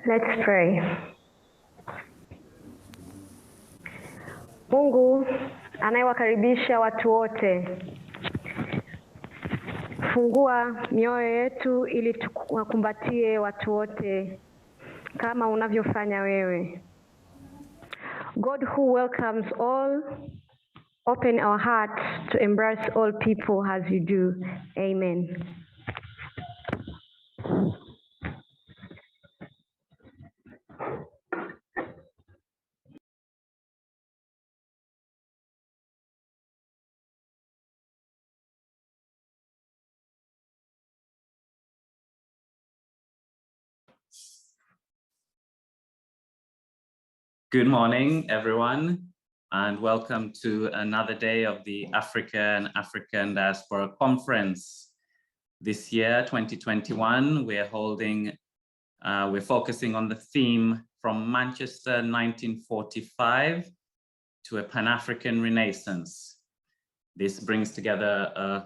Let's pray. Mungu anayewakaribisha watu wote, fungua mioyo yetu ili tuwakumbatie watu wote kama unavyofanya wewe. God who welcomes all, open our hearts to embrace all people as you do. Amen. Good morning, everyone, and welcome to another day of the African Diaspora Conference. This year, 2021, we're focusing on the theme From Manchester 1945 to a Pan-African Renaissance. This brings together a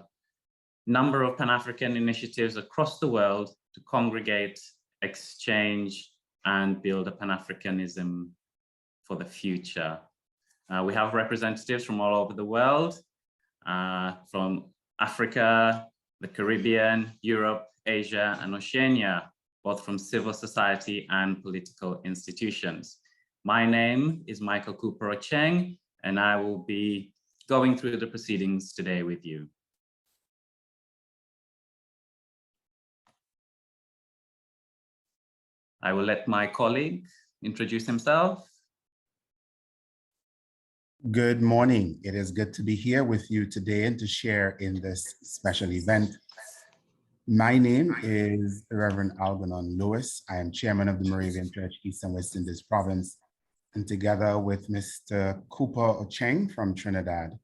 number of Pan-African initiatives across the world to congregate, exchange, and build a Pan-Africanism for the future. We have representatives from all over the world, from Africa, the Caribbean, Europe, Asia, and Oceania, both from civil society and political institutions. My name is Michael Cooper Ocheng, and I will be going through the proceedings today with you. I will let my colleague introduce himself. Good morning. It is good to be here with you today and to share in this special event. My name is Reverend Algernon Lewis. I am chairman of the Moravian Church East and West Indies Province. And together with Mr. Cooper Ocheng from Trinidad,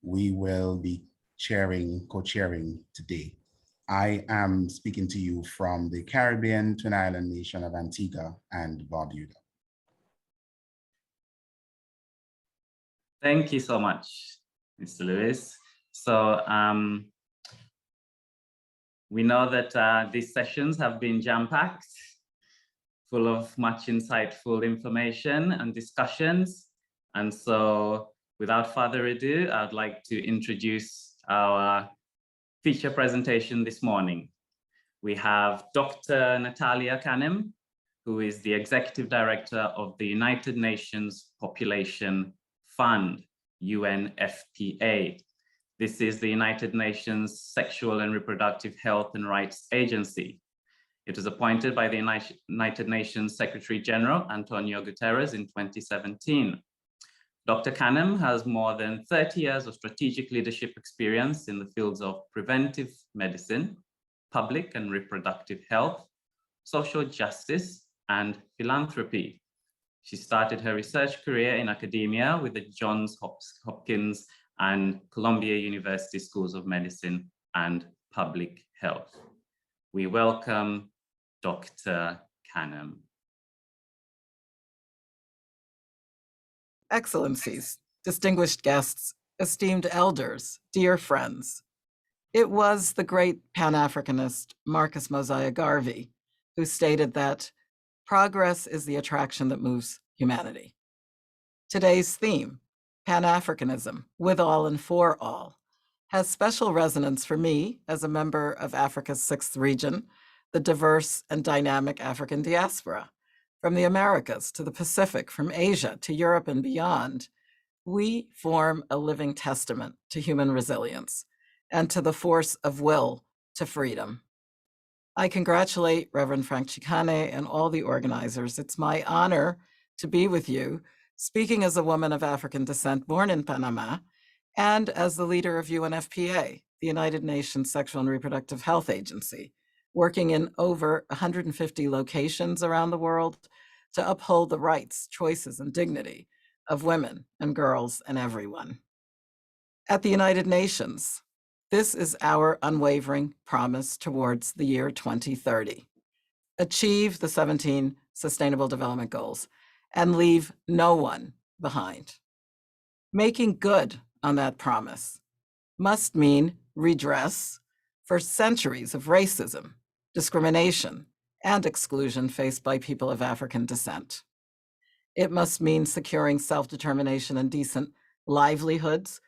we will be co-chairing today. I am speaking to you from the Caribbean Twin Island nation of Antigua and Barbuda. Thank you so much, Mr. Lewis. So we know that these sessions have been jam-packed, full of much insightful information and discussions. And so without further ado, I'd like to introduce our feature presentation this morning. We have Dr. Natalia Kanem, who is the Executive Director of the United Nations Population Fund, UNFPA. This is the United Nations Sexual and Reproductive Health and Rights Agency. It was appointed by the United Nations Secretary General, Antonio Guterres, in 2017. Dr. Kanem has more than 30 years of strategic leadership experience in the fields of preventive medicine, public and reproductive health, social justice, and philanthropy. She started her research career in academia with the Johns Hopkins and Columbia University Schools of Medicine and Public Health. We welcome Dr. Kanem. Excellencies, distinguished guests, esteemed elders, dear friends. It was the great Pan-Africanist Marcus Mosiah Garvey who stated that progress is the attraction that moves humanity. Today's theme, Pan-Africanism, with all and for all, has special resonance for me as a member of Africa's 6th region, the diverse and dynamic African diaspora. From the Americas to the Pacific, from Asia to Europe and beyond, we form a living testament to human resilience and to the force of will to freedom. I congratulate Reverend Frank Chikane and all the organizers. It's my honor to be with you, speaking as a woman of African descent born in Panama, and as the leader of UNFPA, the United Nations Sexual and Reproductive Health Agency, working in over 150 locations around the world to uphold the rights, choices, and dignity of women and girls and everyone. At the United Nations, this is our unwavering promise towards the year 2030. Achieve the 17 Sustainable Development Goals and leave no one behind. Making good on that promise must mean redress for centuries of racism, discrimination, and exclusion faced by people of African descent. It must mean securing self-determination and decent livelihoods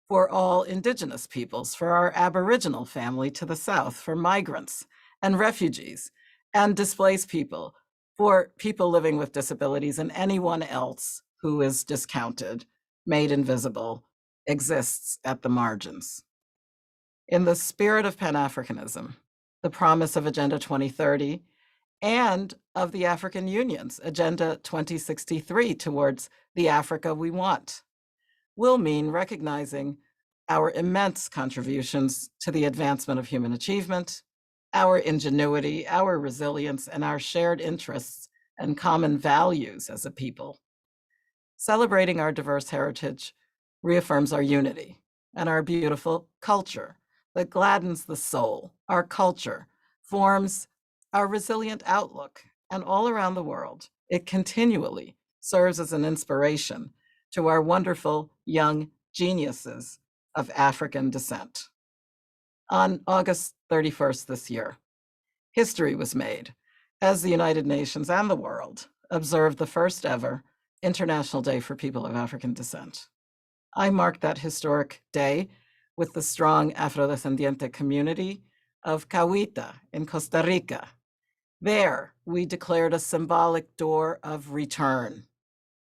for all Indigenous peoples, for our Aboriginal family to the south, for migrants and refugees and displaced people, for people living with disabilities and anyone else who is discounted, made invisible, exists at the margins. In the spirit of Pan-Africanism, the promise of Agenda 2030, and of the African Union's Agenda 2063 towards the Africa we want, will mean recognizing our immense contributions to the advancement of human achievement, our ingenuity, our resilience, and our shared interests and common values as a people. Celebrating our diverse heritage reaffirms our unity and our beautiful culture that gladdens the soul. Our culture forms our resilient outlook, and all around the world, it continually serves as an inspiration to our wonderful young geniuses of African descent. On August 31st this year, history was made as the United Nations and the world observed the first ever International Day for People of African Descent. I marked that historic day with the strong Afrodescendiente community of Cahuita in Costa Rica. There, we declared a symbolic door of return,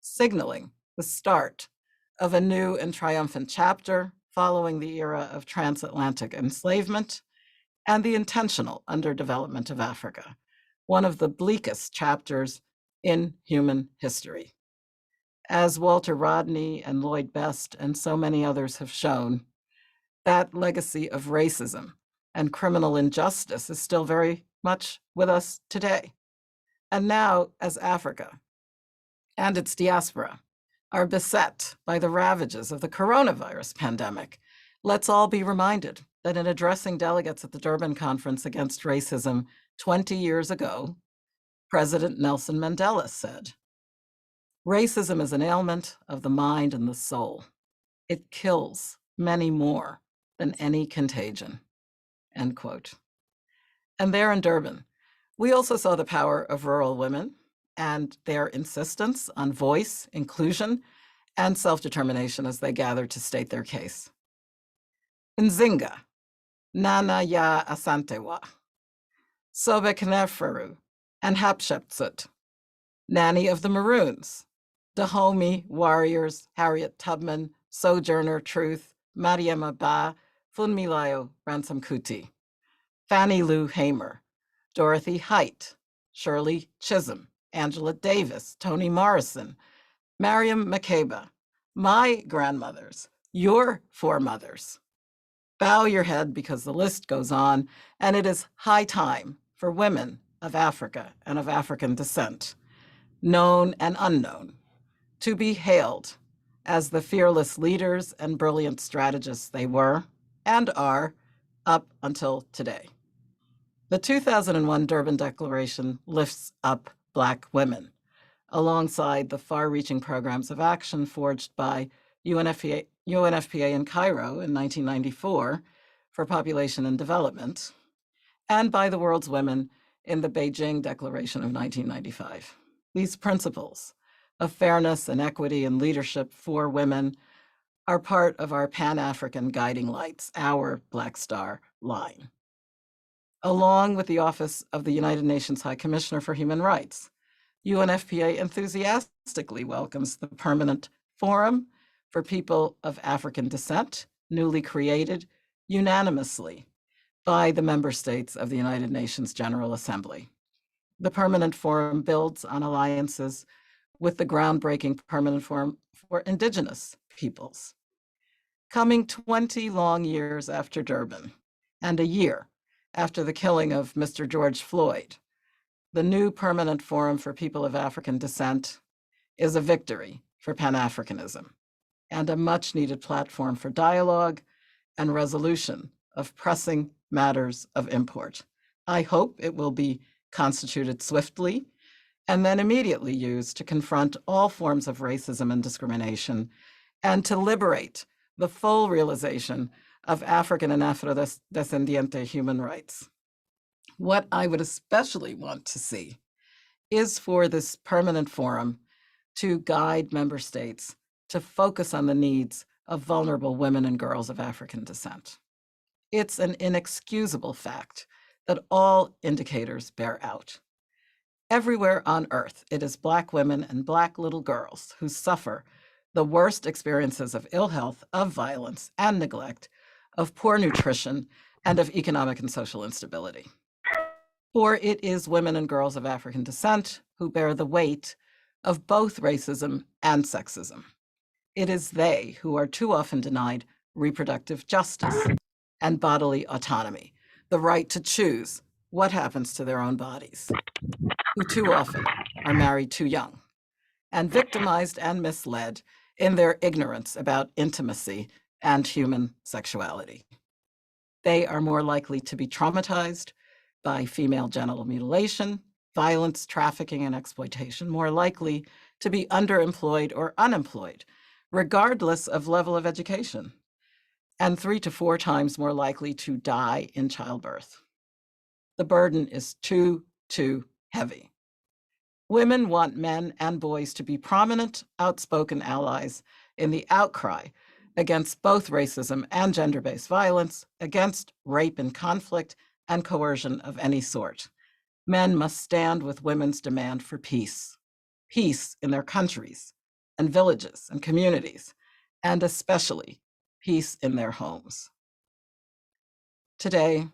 signaling the start of a new and triumphant chapter following the era of transatlantic enslavement and the intentional underdevelopment of Africa, one of the bleakest chapters in human history. As Walter Rodney and Lloyd Best and so many others have shown, that legacy of racism and criminal injustice is still very much with us today. And now, as Africa and its diaspora are beset by the ravages of the coronavirus pandemic, let's all be reminded that in addressing delegates at the Durban Conference Against Racism 20 years ago, President Nelson Mandela said, "Racism is an ailment of the mind and the soul. It kills many more than any contagion," end quote. And there in Durban, we also saw the power of rural women and their insistence on voice, inclusion, and self-determination as they gathered to state their case. Nzinga, Nana ya Asantewa, Sobe Kneferu, and Hatshepsut, Nanny of the Maroons, Dahomey warriors, Harriet Tubman, Sojourner Truth, Mariama Ba, Funmilayo Ransom Kuti, Fannie Lou Hamer, Dorothy Height, Shirley Chisholm, Angela Davis, Toni Morrison, Mariam Makeba, my grandmothers, your foremothers. Bow your head because the list goes on, and it is high time for women of Africa and of African descent, known and unknown, to be hailed as the fearless leaders and brilliant strategists they were and are up until today. The 2001 Durban Declaration lifts up Black women alongside the far-reaching programs of action forged by UNFPA in Cairo in 1994 for population and development, and by the world's women in the Beijing Declaration of 1995. These principles of fairness and equity and leadership for women are part of our Pan-African guiding lights, our Black Star line. Along with the Office of the United Nations High Commissioner for Human Rights, UNFPA enthusiastically welcomes the Permanent Forum for People of African Descent, newly created unanimously by the member states of the United Nations General Assembly. The Permanent Forum builds on alliances with the groundbreaking Permanent Forum for Indigenous Peoples. Coming 20 long years after Durban and a year after the killing of Mr. George Floyd, the new Permanent Forum for People of African Descent is a victory for Pan-Africanism and a much-needed platform for dialogue and resolution of pressing matters of import. I hope it will be constituted swiftly and then immediately used to confront all forms of racism and discrimination and to liberate the full realization of African and Afrodescendiente human rights. What I would especially want to see is for this permanent forum to guide member states to focus on the needs of vulnerable women and girls of African descent. It's an inexcusable fact that all indicators bear out. Everywhere on Earth, it is Black women and Black little girls who suffer the worst experiences of ill health, of violence and neglect, of poor nutrition, and of economic and social instability. For it is women and girls of African descent who bear the weight of both racism and sexism. It is they who are too often denied reproductive justice and bodily autonomy, the right to choose what happens to their own bodies, who too often are married too young, and victimized and misled in their ignorance about intimacy and human sexuality. They are more likely to be traumatized by female genital mutilation, violence, trafficking, and exploitation, more likely to be underemployed or unemployed, regardless of level of education, and 3 to 4 times more likely to die in childbirth. The burden is too heavy. Women want men and boys to be prominent, outspoken allies in the outcry against both racism and gender-based violence, against rape and conflict, and coercion of any sort. Men must stand with women's demand for peace in their countries and villages and communities, and especially peace in their homes. Today,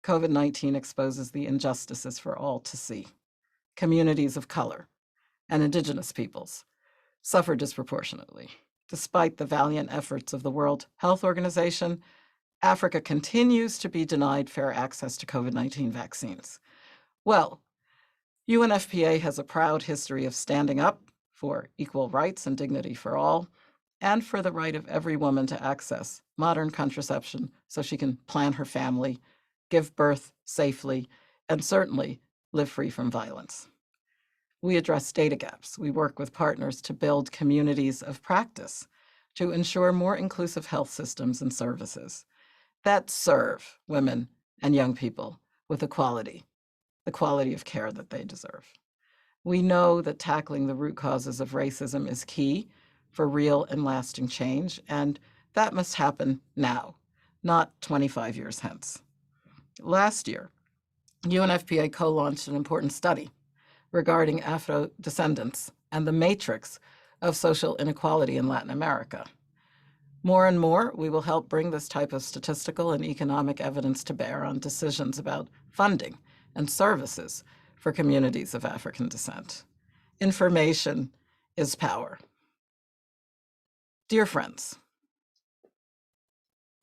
COVID-19 exposes the injustices for all to see. Communities of color and Indigenous peoples suffer disproportionately. Despite the valiant efforts of the World Health Organization, Africa continues to be denied fair access to COVID-19 vaccines. Well, UNFPA has a proud history of standing up for equal rights and dignity for all, and for the right of every woman to access modern contraception so she can plan her family, give birth safely, and certainly live free from violence. We address data gaps. We work with partners to build communities of practice to ensure more inclusive health systems and services that serve women and young people with the quality of care that they deserve. We know that tackling the root causes of racism is key for real and lasting change, and that must happen now, not 25 years hence. Last year, UNFPA co-launched an important study regarding Afro-descendants and the matrix of social inequality in Latin America. More and more, we will help bring this type of statistical and economic evidence to bear on decisions about funding and services for communities of African descent. Information is power. Dear friends,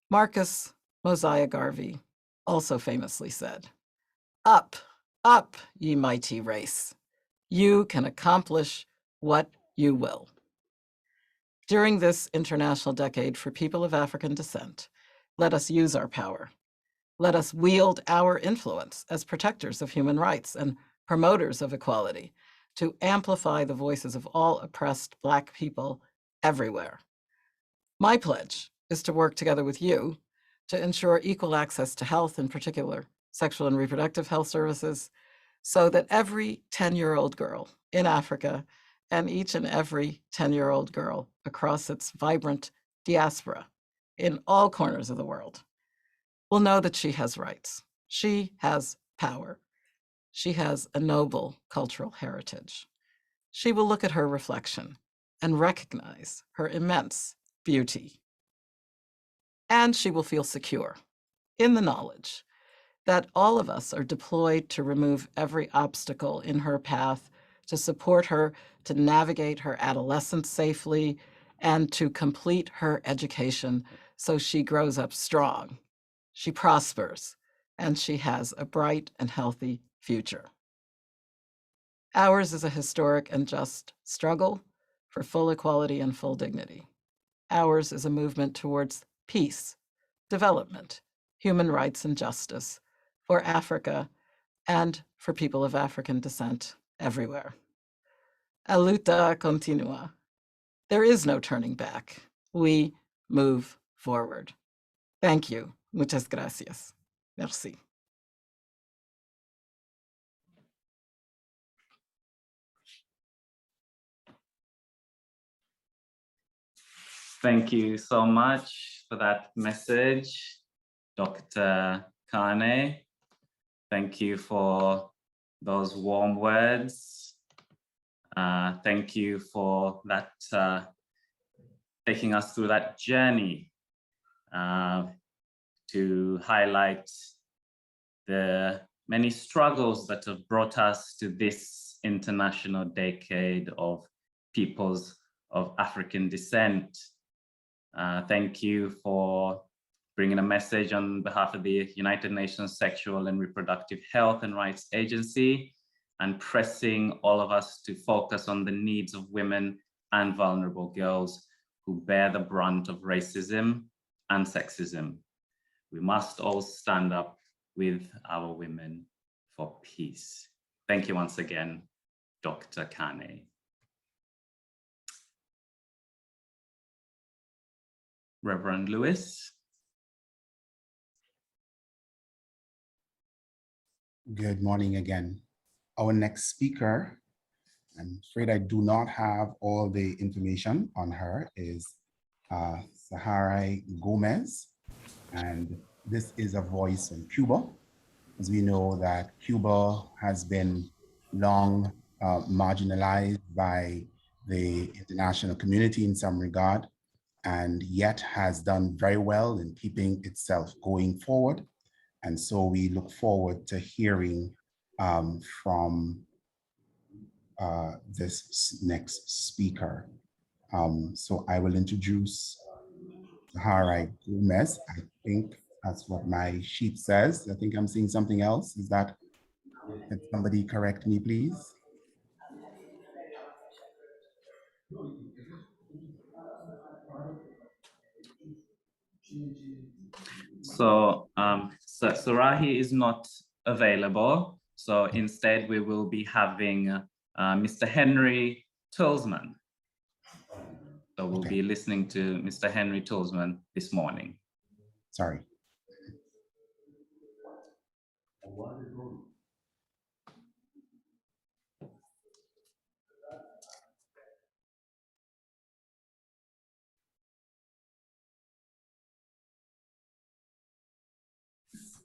Marcus Mosiah Garvey also famously said, "Up, up, ye mighty race. You can accomplish what you will." During this International Decade for People of African Descent, let us use our power. Let us wield our influence as protectors of human rights and promoters of equality to amplify the voices of all oppressed Black people everywhere. My pledge is to work together with you to ensure equal access to health, in particular sexual and reproductive health services, so that every 10-year-old girl in Africa and each and every 10-year-old girl across its vibrant diaspora in all corners of the world will know that she has rights. She has power. She has a noble cultural heritage. She will look at her reflection and recognize her immense beauty. And she will feel secure in the knowledge that all of us are deployed to remove every obstacle in her path, to support her, to navigate her adolescence safely, and to complete her education so she grows up strong, she prospers, and she has a bright and healthy future. Ours is a historic and just struggle for full equality and full dignity. Ours is a movement towards peace, development, human rights, and justice for Africa and for people of African descent everywhere. A luta continua. There is no turning back. We move forward. Thank you. Muchas gracias. Merci. Thank you so much for that message, Dr. Kane. Thank you for those warm words. Thank you for that, taking us through that journey to highlight the many struggles that have brought us to this International Decade of Peoples of African Descent. Thank you for bringing a message on behalf of the United Nations Sexual and Reproductive Health and Rights Agency, and pressing all of us to focus on the needs of women and vulnerable girls who bear the brunt of racism and sexism. We must all stand up with our women for peace. Thank you once again, Dr. Kane. Reverend Lewis. Good morning again. Our next speaker, I'm afraid I do not have all the information on her, is Saharai Gomez. And this is a voice from Cuba. As we know that Cuba has been long marginalized by the international community in some regard, and yet has done very well in keeping itself going forward. And so we look forward to hearing from this next speaker. So I will introduce Saharai Gomez. I think that's what my sheet says. I think I'm seeing something else. Is that, can somebody correct me, please? So Sarahi is not available. So instead we will be having Mr. Henry Tolsman. So we'll be listening to Mr. Henry Tolsman this morning. Sorry.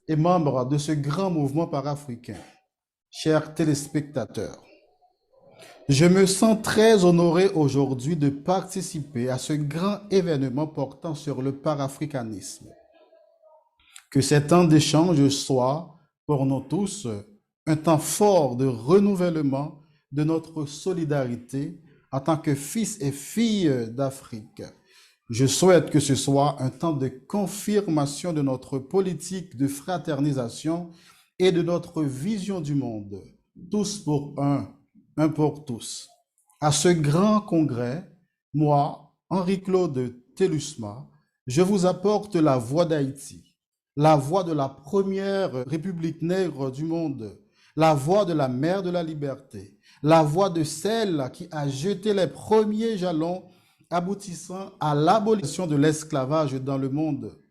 Et membres de ce grand mouvement panafricain, chers téléspectateurs, je me sens très honoré aujourd'hui de participer à ce grand événement portant sur le panafricanisme. Que ces temps d'échange soit, pour nous tous, un temps fort de renouvellement de notre solidarité en tant que fils et filles d'Afrique. Je souhaite que ce soit un temps de confirmation de notre politique de fraternisation et de notre vision du monde, tous pour un pour tous. À ce grand congrès, moi, Henri-Claude Télusma, je vous apporte la voix d'Haïti, la voix de la première République nègre du monde, la voix de la mère de la liberté, la voix de celle qui a jeté les premiers jalons aboutissant à l'abolition de l'esclavage dans le monde,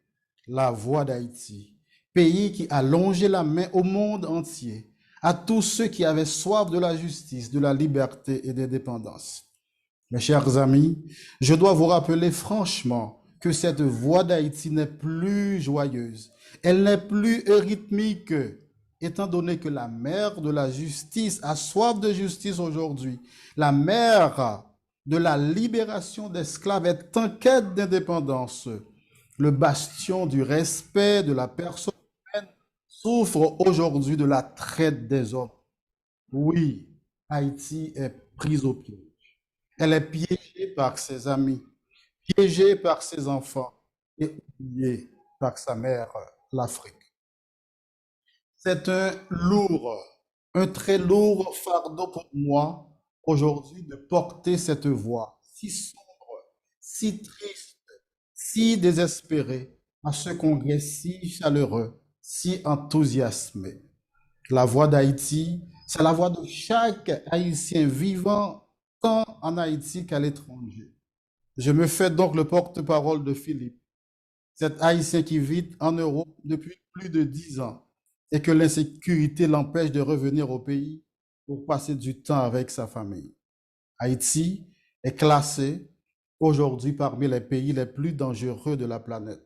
la voix d'Haïti, pays qui a longé la main au monde entier, à tous ceux qui avaient soif de la justice, de la liberté et de l'indépendance. Mes chers amis, je dois vous rappeler franchement que cette voix d'Haïti n'est plus joyeuse, elle n'est plus rythmique, étant donné que la mère de la justice a soif de justice aujourd'hui, la mère de la libération d'esclaves est en quête d'indépendance. Le bastion du respect de la personne humaine souffre aujourd'hui de la traite des hommes. Oui, Haïti est prise au piège. Elle est piégée par ses amis, piégée par ses enfants et oubliée par sa mère, l'Afrique. C'est un très lourd fardeau pour moi aujourd'hui de porter cette voix si sombre, si triste, si désespérée à ce congrès si chaleureux, si enthousiasmé. La voix d'Haïti, c'est la voix de chaque Haïtien vivant tant en Haïti qu'à l'étranger. Je me fais donc le porte-parole de Philippe, cet Haïtien qui vit en Europe depuis plus de 10 ans et que l'insécurité l'empêche de revenir au pays pour passer du temps avec sa famille. Haïti est classé aujourd'hui parmi les pays les plus dangereux de la planète.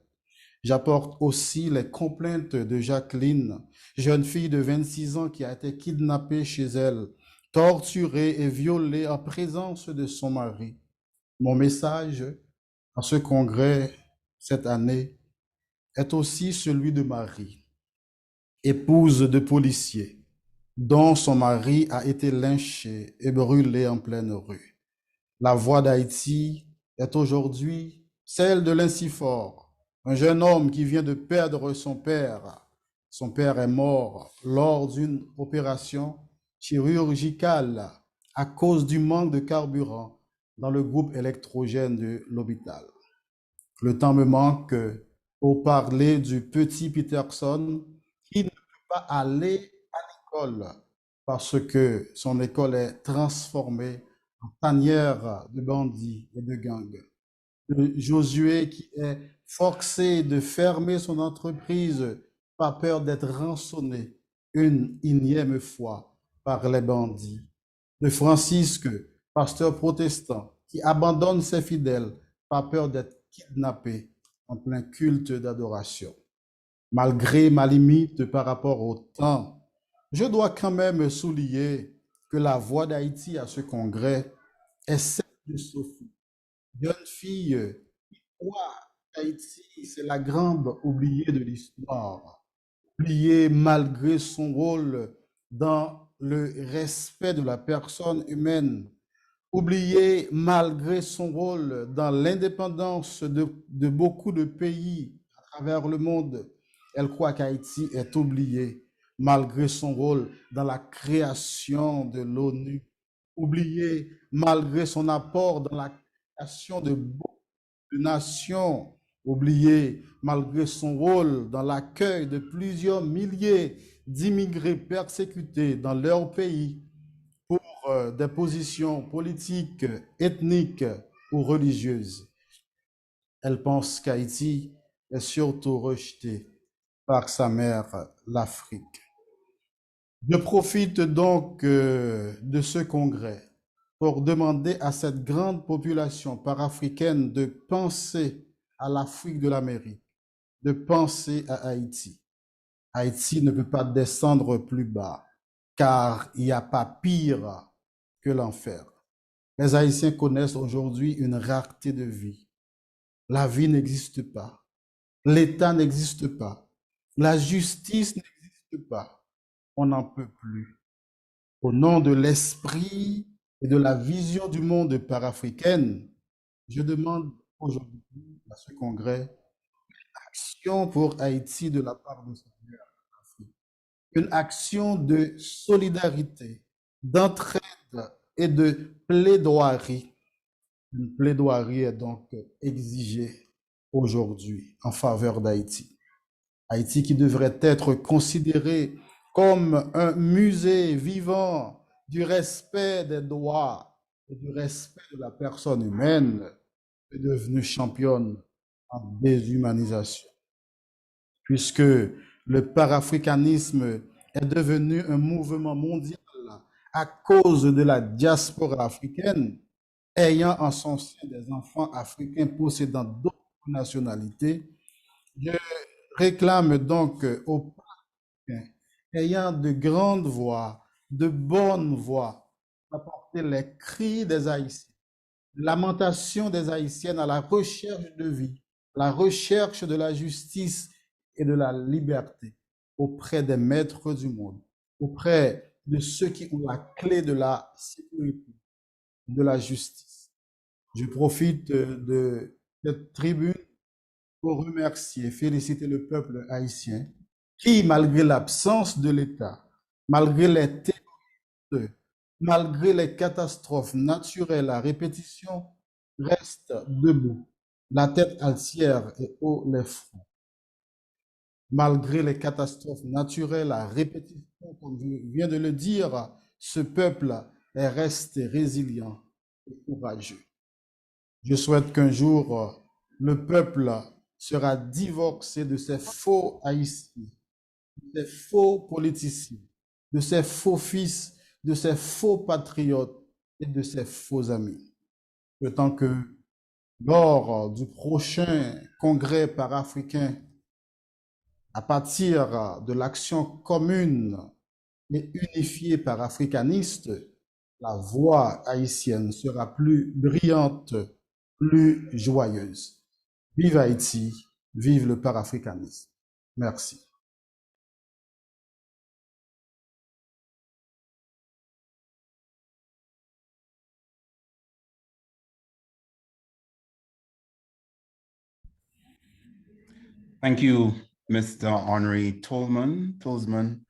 J'apporte aussi les complaintes de Jacqueline, jeune fille de 26 ans qui a été kidnappée chez elle, torturée et violée en présence de son mari. Mon message à ce congrès cette année est aussi celui de Marie, épouse de policier, dont son mari a été lynché et brûlé en pleine rue. La voix d'Haïti est aujourd'hui celle de l'Incifort, un jeune homme qui vient de perdre son père. Son père est mort lors d'une opération chirurgicale à cause du manque de carburant dans le groupe électrogène de l'hôpital. Le temps me manque pour parler du petit Peterson qui ne peut pas aller à l'école parce que son école est transformée en tanière de bandits et de gangs. De Josué qui est forcé de fermer son entreprise par peur d'être rançonné une énième fois par les bandits. De Francisque, pasteur protestant, qui abandonne ses fidèles par peur d'être kidnappé en plein culte d'adoration. Malgré ma limite par rapport au temps, je dois quand même souligner que la voix d'Haïti à ce congrès est celle de Sophie, jeune fille qui croit qu'Haïti, c'est la grande oubliée de l'histoire, oubliée malgré son rôle dans le respect de la personne humaine, oubliée malgré son rôle dans l'indépendance de beaucoup de pays à travers le monde. Elle croit qu'Haïti est oubliée malgré son rôle dans la création de l'ONU, oubliée malgré son apport dans la création de beaucoup de nations, oubliée malgré son rôle dans l'accueil de plusieurs milliers d'immigrés persécutés dans leur pays pour des positions politiques, ethniques ou religieuses. Elle pense qu'Haïti est surtout rejetée par sa mère, l'Afrique. Je profite donc de ce congrès pour demander à cette grande population panafricaine de penser à l'Afrique de l'Amérique, de penser à Haïti. Haïti ne peut pas descendre plus bas, car il n'y a pas pire que l'enfer. Les Haïtiens connaissent aujourd'hui une rareté de vie. La vie n'existe pas. L'État n'existe pas. La justice n'existe pas. On n'en peut plus. Au nom de l'esprit et de la vision du monde panafricaine, je demande aujourd'hui à ce congrès action pour Haïti de la part de Seigneur Afrique. Une action de solidarité, d'entraide et de plaidoirie. Une plaidoirie est donc exigée aujourd'hui en faveur d'Haïti. Haïti qui devrait être considéré comme un musée vivant du respect des droits et du respect de la personne humaine, est devenue championne en déshumanisation. Puisque le panafricanisme est devenu un mouvement mondial à cause de la diaspora africaine, ayant en son sein des enfants africains possédant d'autres nationalités, je réclame donc aux Africains ayant de grandes voix, de bonnes voix, d'apporter les cris des Haïtiens, lamentation des Haïtiennes à la recherche de vie, la recherche de la justice et de la liberté auprès des maîtres du monde, auprès de ceux qui ont la clé de la sécurité, de la justice. Je profite de cette tribune pour remercier et féliciter le peuple haïtien qui, malgré l'absence de l'État, malgré les terroristes, malgré les catastrophes naturelles à répétition, reste debout, la tête altière et haut les fronts. Malgré les catastrophes naturelles à répétition, comme je viens de le dire, ce peuple est resté résilient et courageux. Je souhaite qu'un jour, le peuple sera divorcé de ces faux haïtiens, de ces faux politiciens, de ces faux fils, de ces faux patriotes et de ces faux amis. Le temps que lors du prochain congrès panafricain à partir de l'action commune et unifiée panafricaniste, la voix haïtienne sera plus brillante, plus joyeuse. Vive Haïti, vive le panafricanisme. Merci. Thank you, Mr. Henri Tolzman,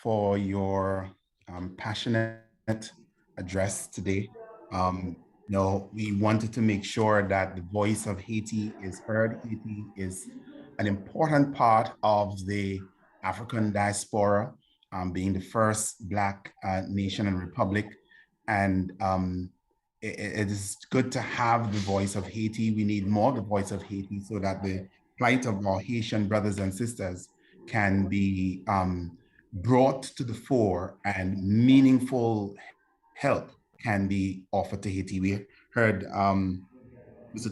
for your passionate address today. We wanted to make sure that the voice of Haiti is heard. Haiti is an important part of the African diaspora, being the first Black nation and republic. And it is good to have the voice of Haiti. We need more of the voice of Haiti so that the plight of our Haitian brothers and sisters can be brought to the fore and meaningful help can be offered to Haiti. We heard Mr.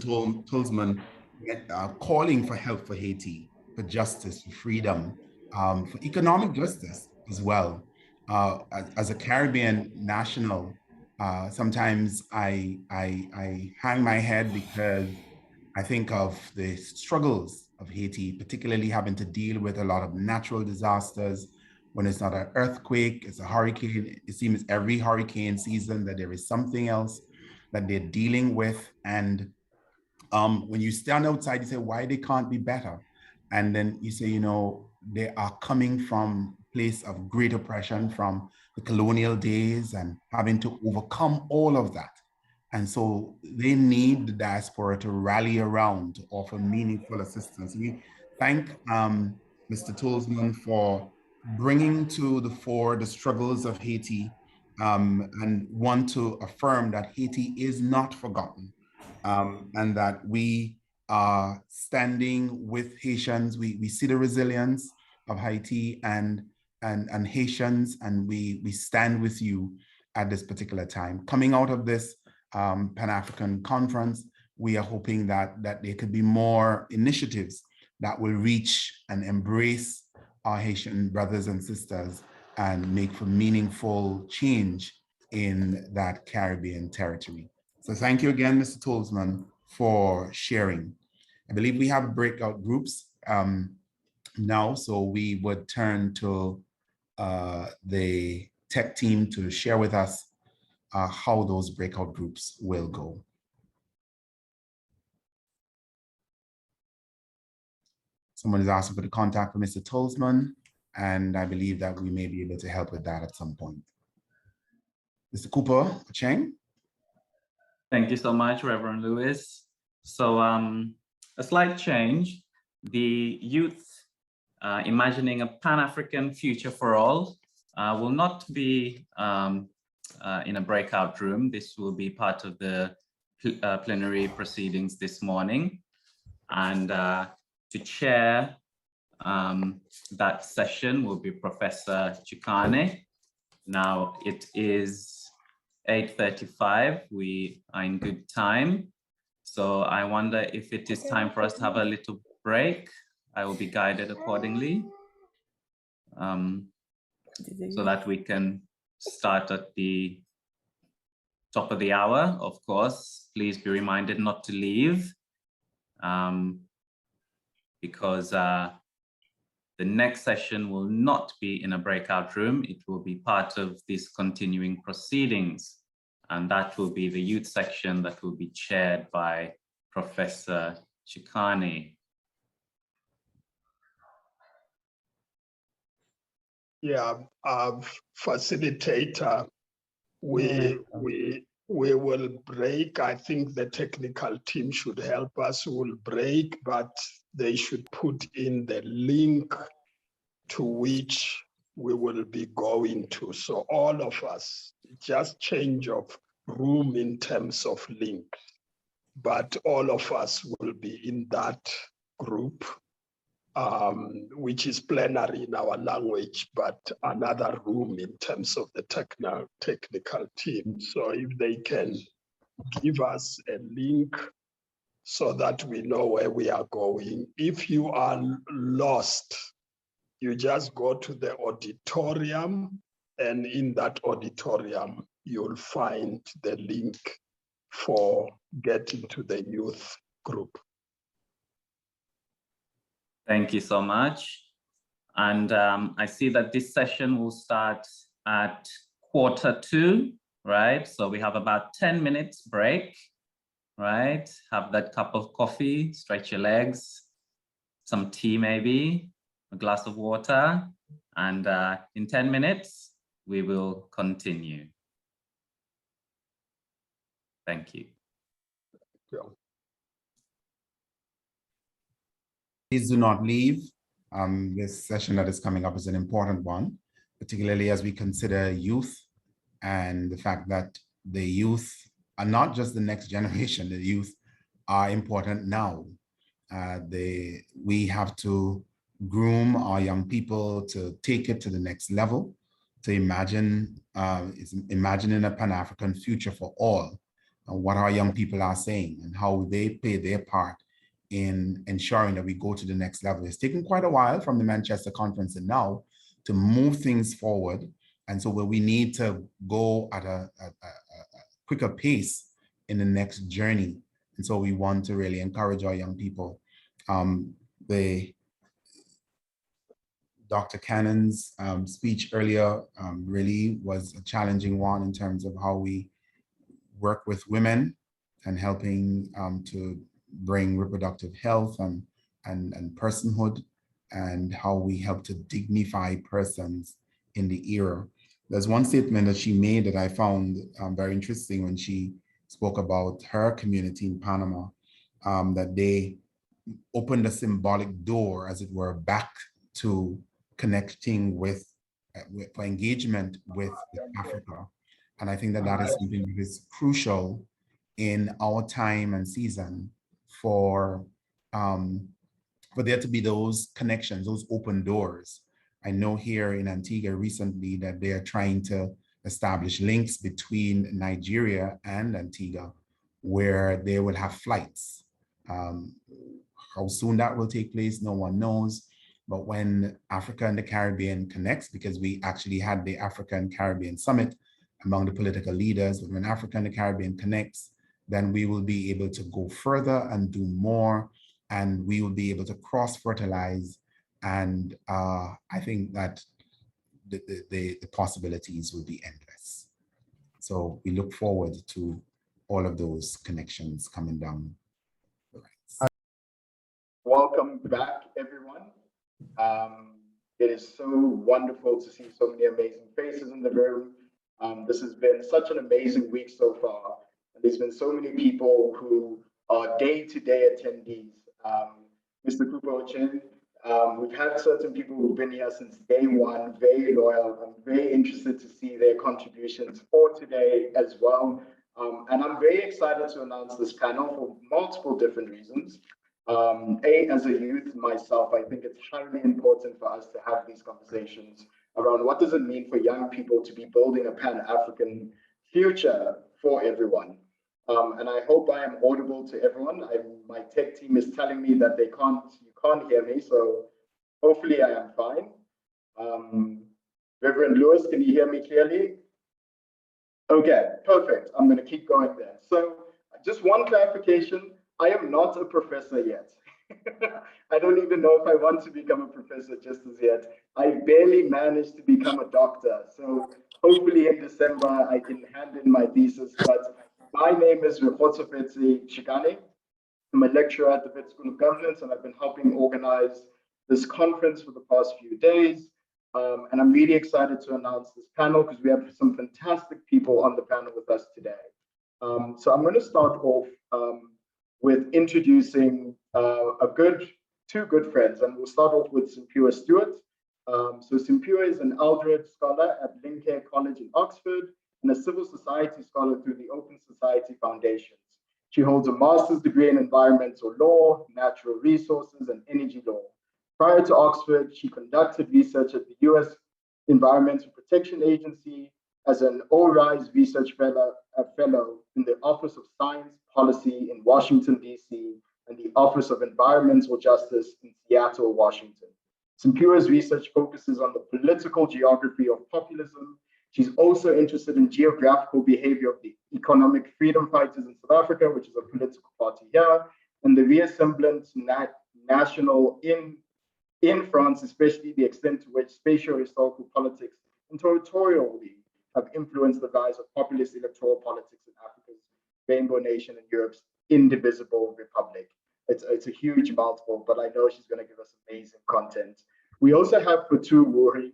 Tolzman calling for help for Haiti, for justice, for freedom, for economic justice as well. As a Caribbean national, sometimes I hang my head because I think of the struggles of Haiti, particularly having to deal with a lot of natural disasters. When it's not an earthquake, it's a hurricane. It seems every hurricane season that there is something else that they're dealing with. And when you stand outside, you say, why they can't be better? And then you say, they are coming from a place of great oppression from the colonial days and having to overcome all of that. And so they need the diaspora to rally around to offer meaningful assistance. We thank Mr. Tolzman for bringing to the fore the struggles of Haiti and want to affirm that Haiti is not forgotten and that we are standing with Haitians. We see the resilience of Haiti and Haitians, and we stand with you at this particular time. Coming out of this Pan-African conference, we are hoping that there could be more initiatives that will reach and embrace our Haitian brothers and sisters and make for meaningful change in that Caribbean territory. So thank you again, Mr. Tolzman, for sharing. I believe we have breakout groups now, so we would turn to the tech team to share with us how those breakout groups will go. Someone is asking for the contact for Mr. Tolzman, and I believe that we may be able to help with that at some point. Mr. Cooper Cheng. Thank you so much, Reverend Lewis. So a slight change. The youth imagining a Pan-African future for all will not be in a breakout room. This will be part of the plenary proceedings this morning. And to chair that session will be Professor Chikane. Now it is 8:35. We are in good time. So I wonder if it is time for us to have a little break. I will be guided accordingly so that we can start at the top of the hour. Of course, please be reminded not to leave because the next session will not be in a breakout room. It will be part of these continuing proceedings. And that will be the youth section that will be chaired by Professor Chikane. Yeah, facilitator, we will break. I think the technical team should help us. We'll break, but they should put in the link to which we will be going to. So all of us, just change of room in terms of link, but all of us will be in that group, which is plenary in our language, but another room in terms of the technical team. So if they can give us a link so that we know where we are going. If you are lost, you just go to the auditorium, and in that auditorium, you'll find the link for getting to the youth group. Thank you so much. And I see that this session will start at 1:45, right? So we have about 10 minutes break, right? Have that cup of coffee, stretch your legs, some tea maybe, a glass of water, and in 10 minutes, we will continue. Thank you. Please do not leave. This session that is coming up is an important one, particularly as we consider youth and the fact that the youth are not just the next generation, the youth are important now. We have to groom our young people to take it to the next level, to imagining a Pan-African future for all, what our young people are saying and how they play their part in ensuring that we go to the next level. It's taken quite a while from the Manchester Conference and now to move things forward. And so where we need to go at a quicker pace in the next journey. And so we want to really encourage our young people. Dr. Cannon's speech earlier really was a challenging one in terms of how we work with women and helping to bring reproductive health and personhood, and how we help to dignify persons in the era. There's one statement that she made that I found very interesting when she spoke about her community in Panama, that they opened a symbolic door, as it were, back to connecting with for engagement with Africa. And I think that that is something that is crucial in our time and season for there to be those connections, those open doors. I know here in Antigua recently that they are trying to establish links between Nigeria and Antigua, where they will have flights. How soon that will take place, no one knows. But when Africa and the Caribbean connects, because we actually had the Africa and Caribbean Summit among the political leaders, but when Africa and the Caribbean connects, then we will be able to go further and do more, and we will be able to cross-fertilize. And I think that the possibilities will be endless. So we look forward to all of those connections coming down the ranks. Welcome back, everyone. It is so wonderful to see so many amazing faces in the room. This has been such an amazing week so far. And there's been so many people who are day-to-day attendees. Mr. Kupo-Chin, we've had certain people who've been here since day one, very loyal. I'm very interested to see their contributions for today as well. And I'm very excited to announce this panel for multiple different reasons. As a youth myself, I think it's highly important for us to have these conversations around what does it mean for young people to be building a Pan-African future for everyone. And I hope I am audible to everyone. My tech team is telling me that you can't hear me, so hopefully I am fine. Reverend Lewis, can you hear me clearly? Okay, perfect. I'm going to keep going there. So just one clarification. I am not a professor yet. I don't even know if I want to become a professor just as yet. I barely managed to become a doctor. So hopefully in December, I can hand in my thesis. But my name is Rehotsofetsi Chikane. I'm a lecturer at the Wits School of Governance, and I've been helping organize this conference for the past few days. And I'm really excited to announce this panel because we have some fantastic people on the panel with us today. So I'm going to start off with introducing two good friends, and we'll start off with Simpua Stewart. So Simpua is an Eldred Scholar at Lincoln College in Oxford and a Civil Society Scholar through the Open Society Foundations. She holds a master's degree in environmental law, natural resources, and energy law. Prior to Oxford, she conducted research at the US Environmental Protection Agency as an All-Rise Research Fellow in the Office of Science, Policy in Washington, D.C., and the Office of Environmental Justice in Seattle, Washington. Simpiwa's research focuses on the political geography of populism. She's also interested in geographical behavior of the economic freedom fighters in South Africa, which is a political party here, and the reassemblance national in France, especially the extent to which spatio-historical politics and territorially have influenced the rise of populist electoral politics in Africa's rainbow nation and Europe's indivisible republic. It's a huge mouthful, but I know she's going to give us amazing content. We also have Fatu Wuri,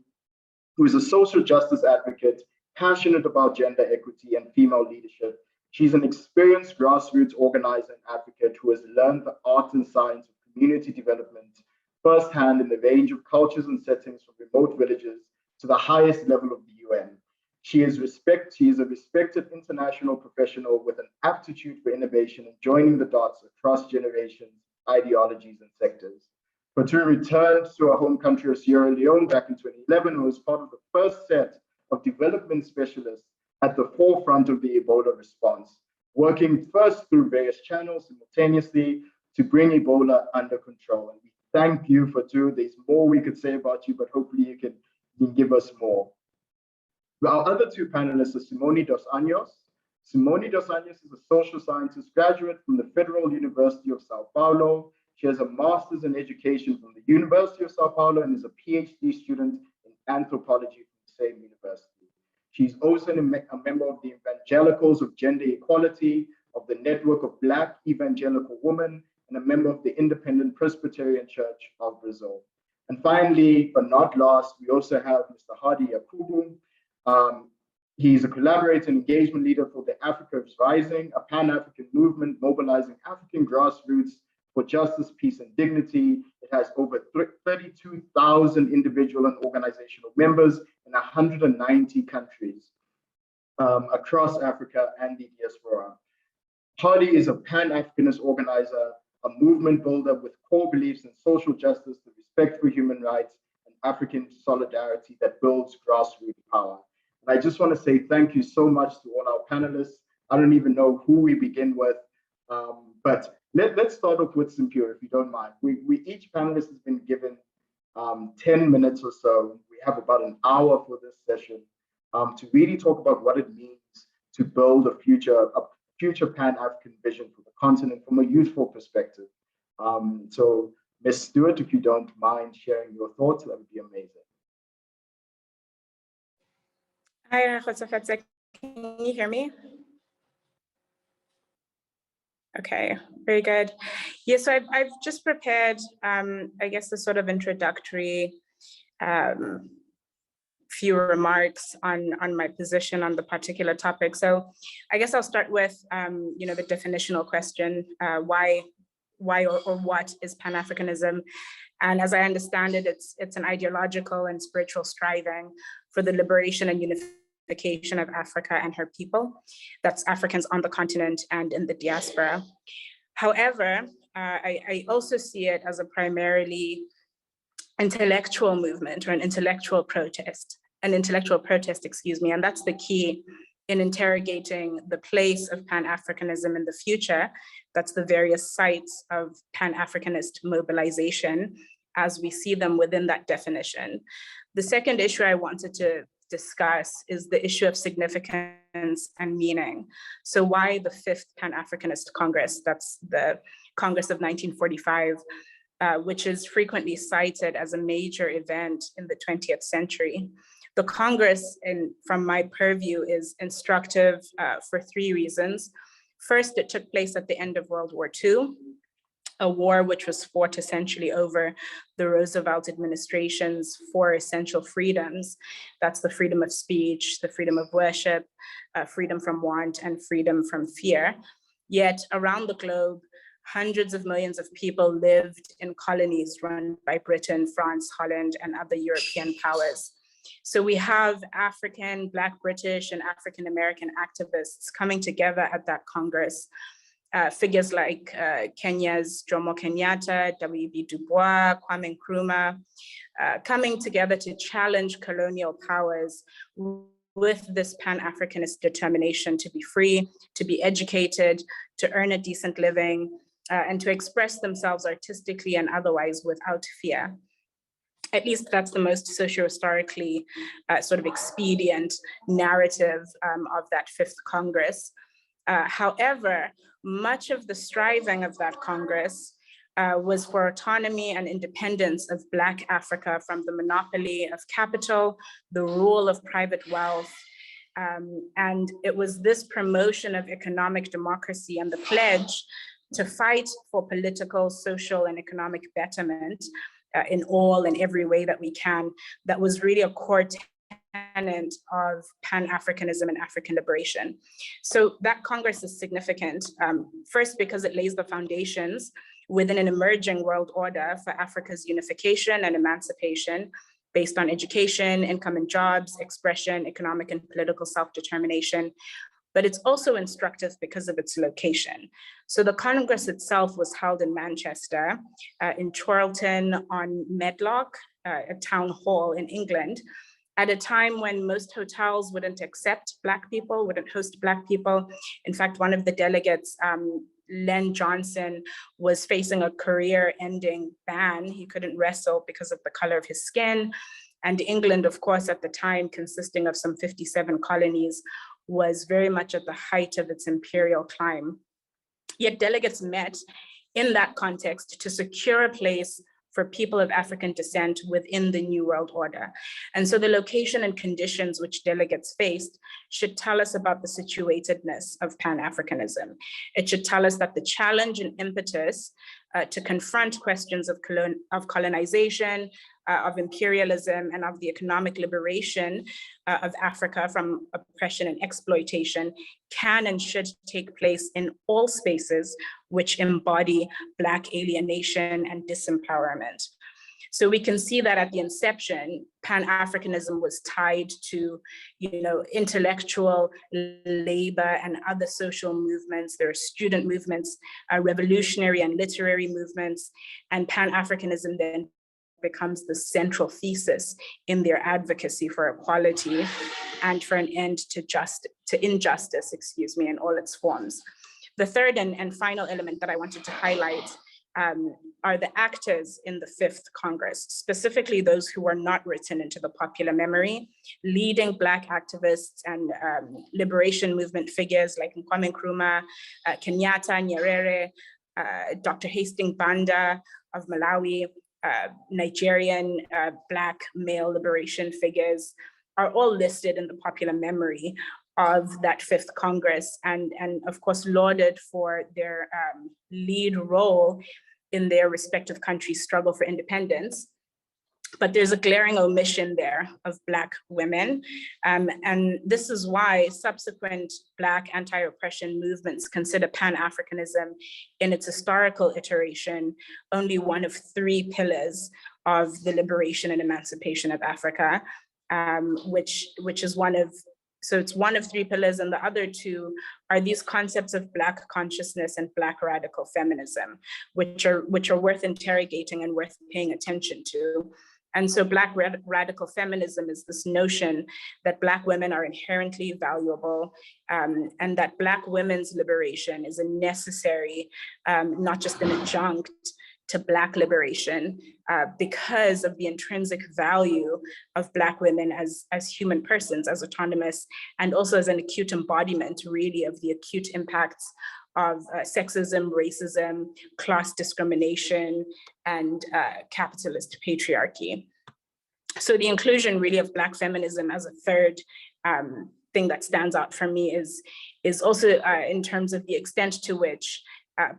who is a social justice advocate, passionate about gender equity and female leadership. She's an experienced grassroots organizer and advocate who has learned the art and science of community development firsthand in the range of cultures and settings from remote villages to the highest level of the UN. She is a respected international professional with an aptitude for innovation and joining the dots across generations, ideologies, and sectors. Fatu returned to her home country of Sierra Leone back in 2011 and was part of the first set of development specialists at the forefront of the Ebola response, working first through various channels simultaneously to bring Ebola under control. And we thank you, Fatu. There's more we could say about you, but hopefully you can give us more. Our other two panelists are Simone dos Anjos. Simone dos Anjos is a social sciences graduate from the Federal University of Sao Paulo. She has a master's in education from the University of Sao Paulo and is a PhD student in anthropology from the same university. She's also a member of the Evangelicals of Gender Equality, of the Network of Black Evangelical Women, and a member of the Independent Presbyterian Church of Brazil. And finally, but not last, we also have Mr. Hadi Yakubu. He's a collaborator and engagement leader for the Africa is Rising, a Pan-African movement mobilizing African grassroots for justice, peace, and dignity. It has over 32,000 individual and organizational members in 190 countries across Africa and the diaspora. Hadi is a Pan-Africanist organizer, a movement builder with core beliefs in social justice, the respect for human rights, and African solidarity that builds grassroots power. And I just want to say thank you so much to all our panelists. I don't even know who we begin with, but let's start off with Simpiwa, if you don't mind. Each panelist has been given 10 minutes or so. We have about an hour for this session to really talk about what it means to build a future Pan-African vision for the continent from a youthful perspective. So Ms. Stewart, if you don't mind sharing your thoughts, that would be amazing. Hi, Khosafetse. Can you hear me? Okay, very good. Yeah, so I've just prepared, I guess, the sort of introductory few remarks on my position on the particular topic. So I guess I'll start with, the definitional question, why or what is Pan-Africanism? And as I understand it, it's an ideological and spiritual striving for the liberation and unification of Africa and her people. That's Africans on the continent and in the diaspora. However, I also see it as a primarily intellectual movement or an intellectual protest, and that's the key in interrogating the place of Pan-Africanism in the future. That's the various sites of Pan-Africanist mobilization as we see them within that definition. The second issue I wanted to discuss is the issue of significance and meaning. So why the 5th Pan-Africanist Congress? That's the Congress of 1945, which is frequently cited as a major event in the 20th century. The Congress, from my purview, is instructive for 3 reasons. First, it took place at the end of World War II, a war which was fought essentially over the Roosevelt administration's 4 essential freedoms. That's the freedom of speech, the freedom of worship, freedom from want, and freedom from fear. Yet around the globe, hundreds of millions of people lived in colonies run by Britain, France, Holland, and other European powers. So we have African, Black, British, and African American activists coming together at that Congress. Figures like Kenya's Jomo Kenyatta, W.B. Du Bois, Kwame Nkrumah, coming together to challenge colonial powers with this Pan-Africanist determination to be free, to be educated, to earn a decent living, and to express themselves artistically and otherwise without fear. At least that's the most socio-historically sort of expedient narrative of that Fifth Congress. However, much of the striving of that Congress was for autonomy and independence of Black Africa from the monopoly of capital, the rule of private wealth, and it was this promotion of economic democracy and the pledge to fight for political, social, and economic betterment in all and every way that we can, that was really a core tenet of Pan-Africanism and African liberation. So that Congress is significant, first because it lays the foundations within an emerging world order for Africa's unification and emancipation based on education, income and jobs, expression, economic and political self-determination. But it's also instructive because of its location. So the Congress itself was held in Manchester, in Chorlton on Medlock, a town hall in England, at a time when most hotels wouldn't accept Black people, wouldn't host Black people. In fact, one of the delegates, Len Johnson, was facing a career-ending ban. He couldn't wrestle because of the color of his skin. And England, of course, at the time, consisting of some 57 colonies, was very much at the height of its imperial climb. Yet delegates met in that context to secure a place for people of African descent within the New World Order. And so the location and conditions which delegates faced should tell us about the situatedness of Pan-Africanism. It should tell us that the challenge and impetus to confront questions of colonization, of imperialism, and of the economic liberation of Africa from oppression and exploitation can and should take place in all spaces which embody Black alienation and disempowerment. So we can see that at the inception, Pan-Africanism was tied to, intellectual labor and other social movements. There are student movements, revolutionary and literary movements, and Pan-Africanism then becomes the central thesis in their advocacy for equality and for an end to injustice, in all its forms. The third and final element that I wanted to highlight are the actors in the Fifth Congress, specifically those who were not written into the popular memory, leading Black activists and liberation movement figures like Kwame Nkrumah, Kenyatta, Nyerere, Dr. Hastings Banda of Malawi, Nigerian Black male liberation figures are all listed in the popular memory of that Fifth Congress and of course lauded for their lead role in their respective countries' struggle for independence. But there's a glaring omission there of Black women. And this is why subsequent Black anti-oppression movements consider Pan-Africanism in its historical iteration only one of three pillars of the liberation and emancipation of Africa, which is it's one of three pillars, and the other two are these concepts of Black consciousness and Black radical feminism, which are worth interrogating and worth paying attention to. And so Black radical feminism is this notion that Black women are inherently valuable, and that Black women's liberation is a necessary, not just an adjunct to Black liberation, because of the intrinsic value of Black women as human persons, as autonomous, and also as an acute embodiment, really, of the acute impacts of sexism, racism, class discrimination, and capitalist patriarchy. So the inclusion really of Black feminism as a third thing that stands out for me is also in terms of the extent to which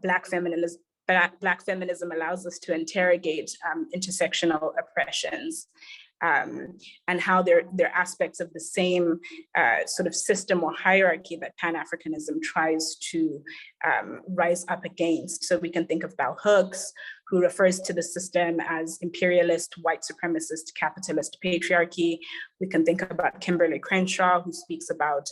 Black feminism allows us to interrogate intersectional oppressions and how they're aspects of the same sort of system or hierarchy that Pan-Africanism tries to rise up against. So we can think of bell hooks, who refers to the system as imperialist, white supremacist, capitalist patriarchy. We can think about Kimberly Crenshaw, who speaks about,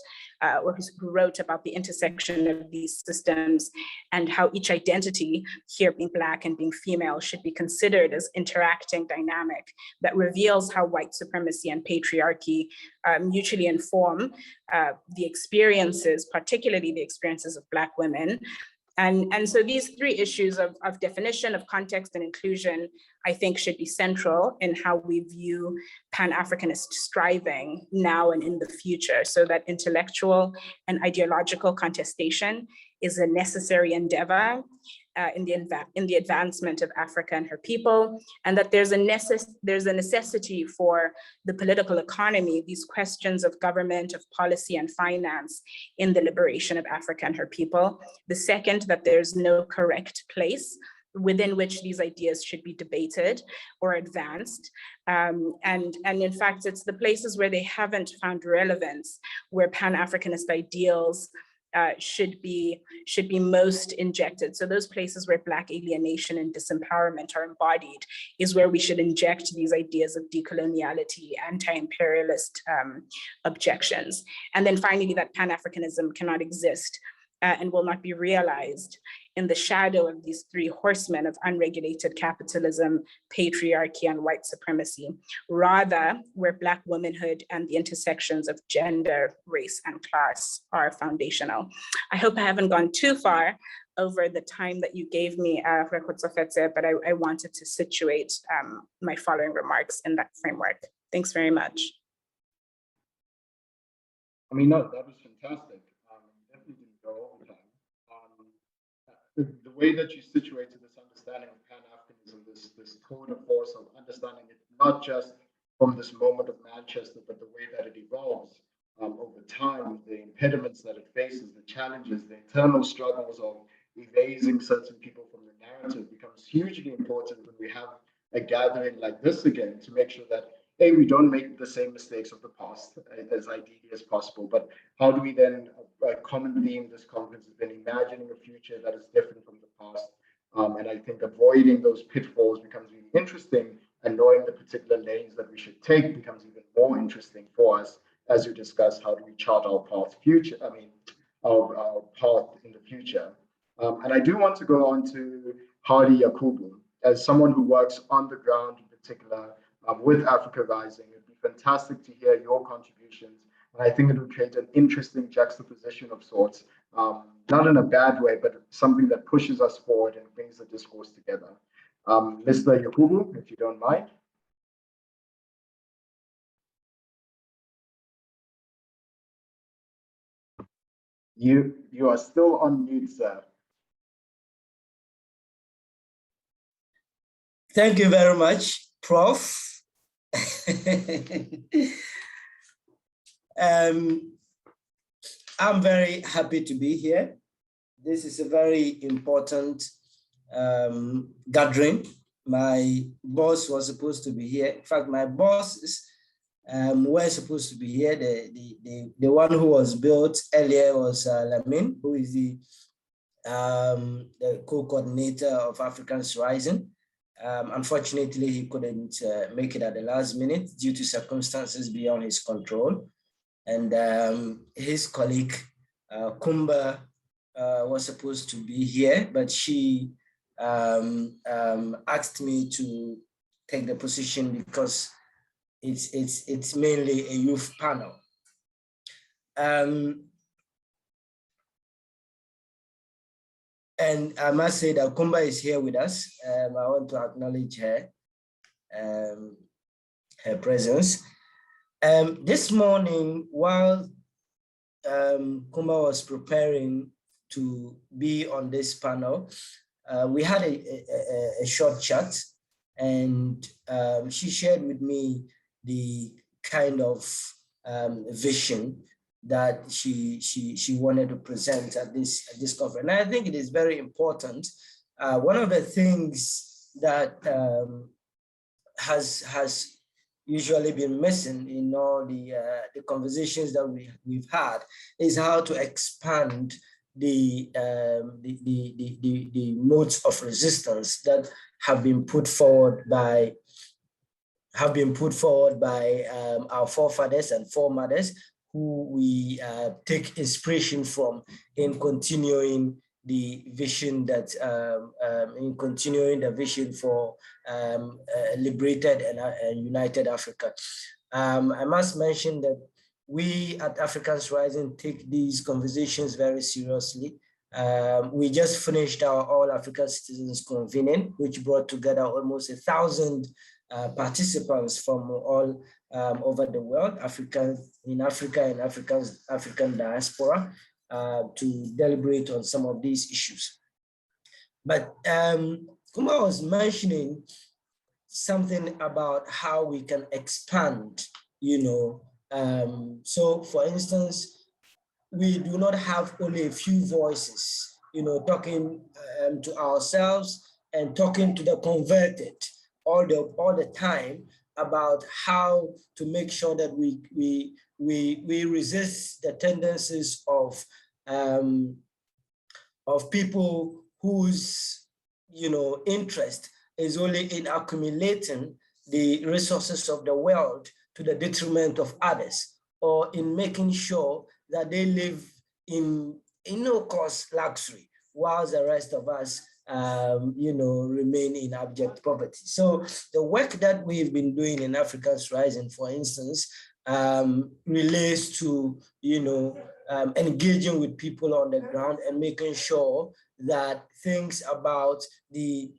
who wrote about the intersection of these systems and how each identity, here being Black and being female, should be considered as interacting dynamic that reveals how white supremacy and patriarchy mutually inform the experiences, particularly the experiences of Black women. And so these three issues of definition, of context, and inclusion, I think should be central in how we view Pan-Africanist striving now and in the future, so that intellectual and ideological contestation is a necessary endeavor in the advancement of Africa and her people, and that there's a necessity for the political economy, these questions of government, of policy and finance in the liberation of Africa and her people. The second, that there's no correct place within which these ideas should be debated or advanced. And in fact, it's the places where they haven't found relevance, where Pan-Africanist ideals should be most injected. So those places where Black alienation and disempowerment are embodied is where we should inject these ideas of decoloniality, anti-imperialist objections. And then finally, that Pan-Africanism cannot exist and will not be realized in the shadow of these three horsemen of unregulated capitalism, patriarchy, and white supremacy, rather where Black womanhood and the intersections of gender, race, and class are foundational. I hope I haven't gone too far over the time that you gave me, but I wanted to situate my following remarks in that framework. Thanks very much. I mean, no, that was fantastic. Definitely didn't go over time. The way that you situated this understanding of Pan-Africanism, this total force of understanding it, not just from this moment of Manchester, but the way that it evolves over time, the impediments that it faces, the challenges, the internal struggles of evading certain people from the narrative becomes hugely important when we have a gathering like this again, to make sure that A, we don't make the same mistakes of the past as ideally as possible, but how do we then, a common theme this conference has been imagining a future that is different from the past. And I think avoiding those pitfalls becomes really interesting, and knowing the particular lanes that we should take becomes even more interesting for us as we discuss how do we chart our path our path in the future. And I do want to go on to Hardy Yakubu, as someone who works on the ground in particular with Africa Rising. It'd be fantastic to hear your contributions. And I think it would create an interesting juxtaposition of sorts, not in a bad way, but something that pushes us forward and brings the discourse together. Mr. Yakubu, if you don't mind. You are still on mute, sir. Thank you very much, Prof. I'm very happy to be here. This is a very important gathering. My boss was supposed to be here. In fact, my bosses were supposed to be here. The one who was built earlier was Lamin, who is the co-coordinator of Africa's Rising. Unfortunately, he couldn't make it at the last minute due to circumstances beyond his control. And his colleague, Kumba, was supposed to be here, but she asked me to take the position because it's mainly a youth panel. And I must say that Kumba is here with us. I want to acknowledge her, her presence. This morning, while Kumba was preparing to be on this panel, we had a short chat, and she shared with me the kind of vision that she wanted to present at this conference. And I think it is very important. One of the things that has usually been missing in all the conversations that we've had is how to expand the modes of resistance that have been put forward by our forefathers and foremothers, who we take inspiration from in continuing the vision that for liberated and united Africa. I must mention that we at Africans Rising take these conversations very seriously. We just finished our All African Citizens Convening, which brought together almost 1,000 participants from all over the world, in Africa and African diaspora, to deliberate on some of these issues. But Kuma was mentioning something about how we can expand, so for instance, we do not have only a few voices, talking to ourselves and talking to the converted all the time about how to make sure that we resist the tendencies of people whose interest is only in accumulating the resources of the world to the detriment of others, or in making sure that they live in no-cost luxury, whilst the rest of us, remain in abject poverty. So the work that we've been doing in Africa's Rising, for instance, relates to, engaging with people on the ground and making sure that things about the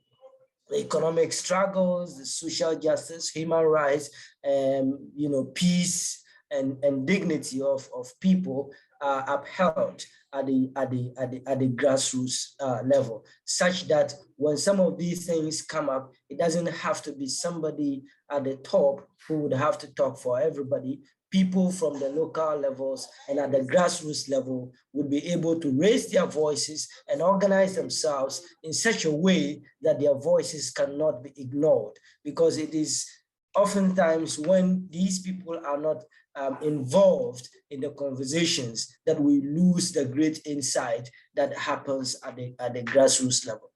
economic struggles, the social justice, human rights, peace and dignity of people are upheld at the grassroots level, such that when some of these things come up, it doesn't have to be somebody at the top who would have to talk for everybody. People from the local levels and at the grassroots level would be able to raise their voices and organize themselves in such a way that their voices cannot be ignored, because it is oftentimes when these people are not involved in the conversations that we lose the great insight that happens at the grassroots level.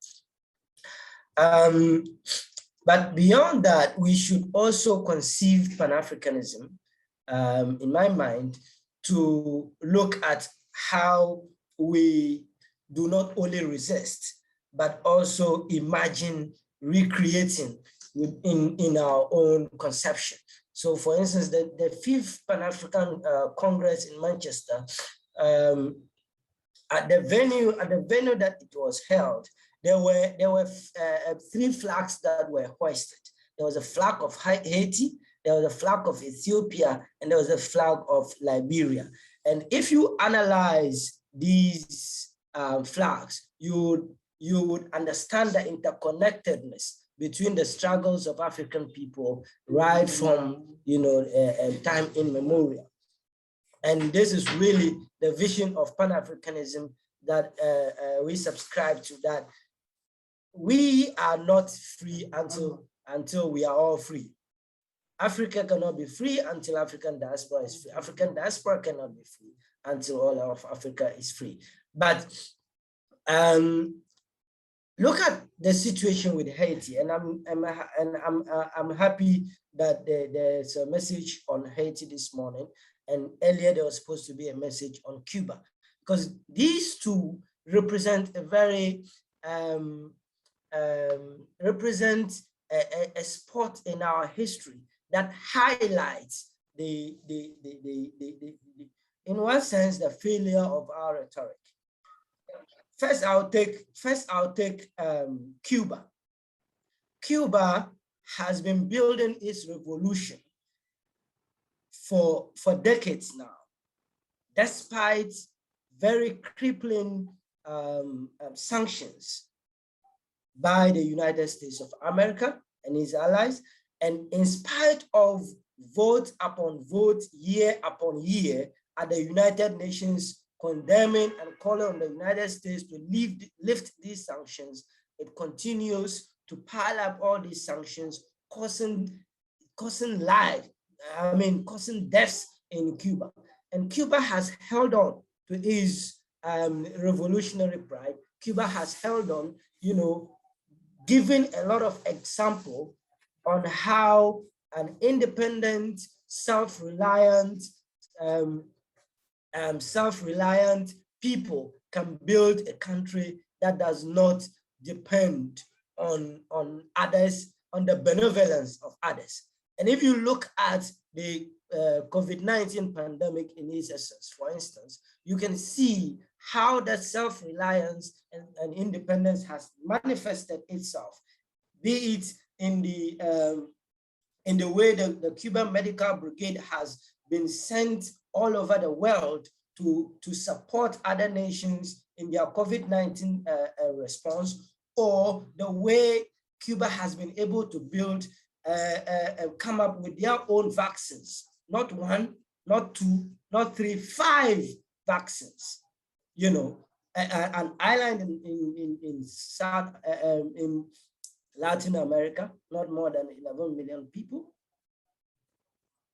But beyond that, we should also conceive Pan-Africanism, in my mind, to look at how we do not only resist, but also imagine recreating in our own conception. So for instance, the 5th Pan-African Congress in Manchester, at the venue that it was held, there were 3 flags that were hoisted. There was a flag of Haiti, there was a flag of Ethiopia, and there was a flag of Liberia. And if you analyze these flags, you would understand the interconnectedness between the struggles of African people right from time immemorial. And this is really the vision of Pan-Africanism that we subscribe to, that we are not free until we are all free. Africa cannot be free until African diaspora is free. African diaspora cannot be free until all of Africa is free. But look at the situation with Haiti, and I'm happy that there's a message on Haiti this morning, and earlier there was supposed to be a message on Cuba, because these two represent a very a spot in our history that highlights in one sense, the failure of our rhetoric. First, I'll take Cuba. Cuba has been building its revolution for decades now, despite very crippling sanctions by the United States of America and its allies, and in spite of vote upon vote, year upon year, at the United Nations condemning and calling on the United States to lift these sanctions, it continues to pile up all these sanctions, causing deaths in Cuba. And Cuba has held on to its revolutionary pride, Cuba has held on, you know, giving a lot of example on how an independent, self-reliant people can build a country that does not depend on others, on the benevolence of others. And if you look at the COVID-19 pandemic in its essence, for instance, you can see how that self-reliance and independence has manifested itself, be it in the way the Cuban Medical Brigade has been sent all over the world to support other nations in their COVID-19 response, or the way Cuba has been able to build, come up with their own vaccines, not one, not two, not three, 5 vaccines. You know, an island in Latin America, not more than 11 million people,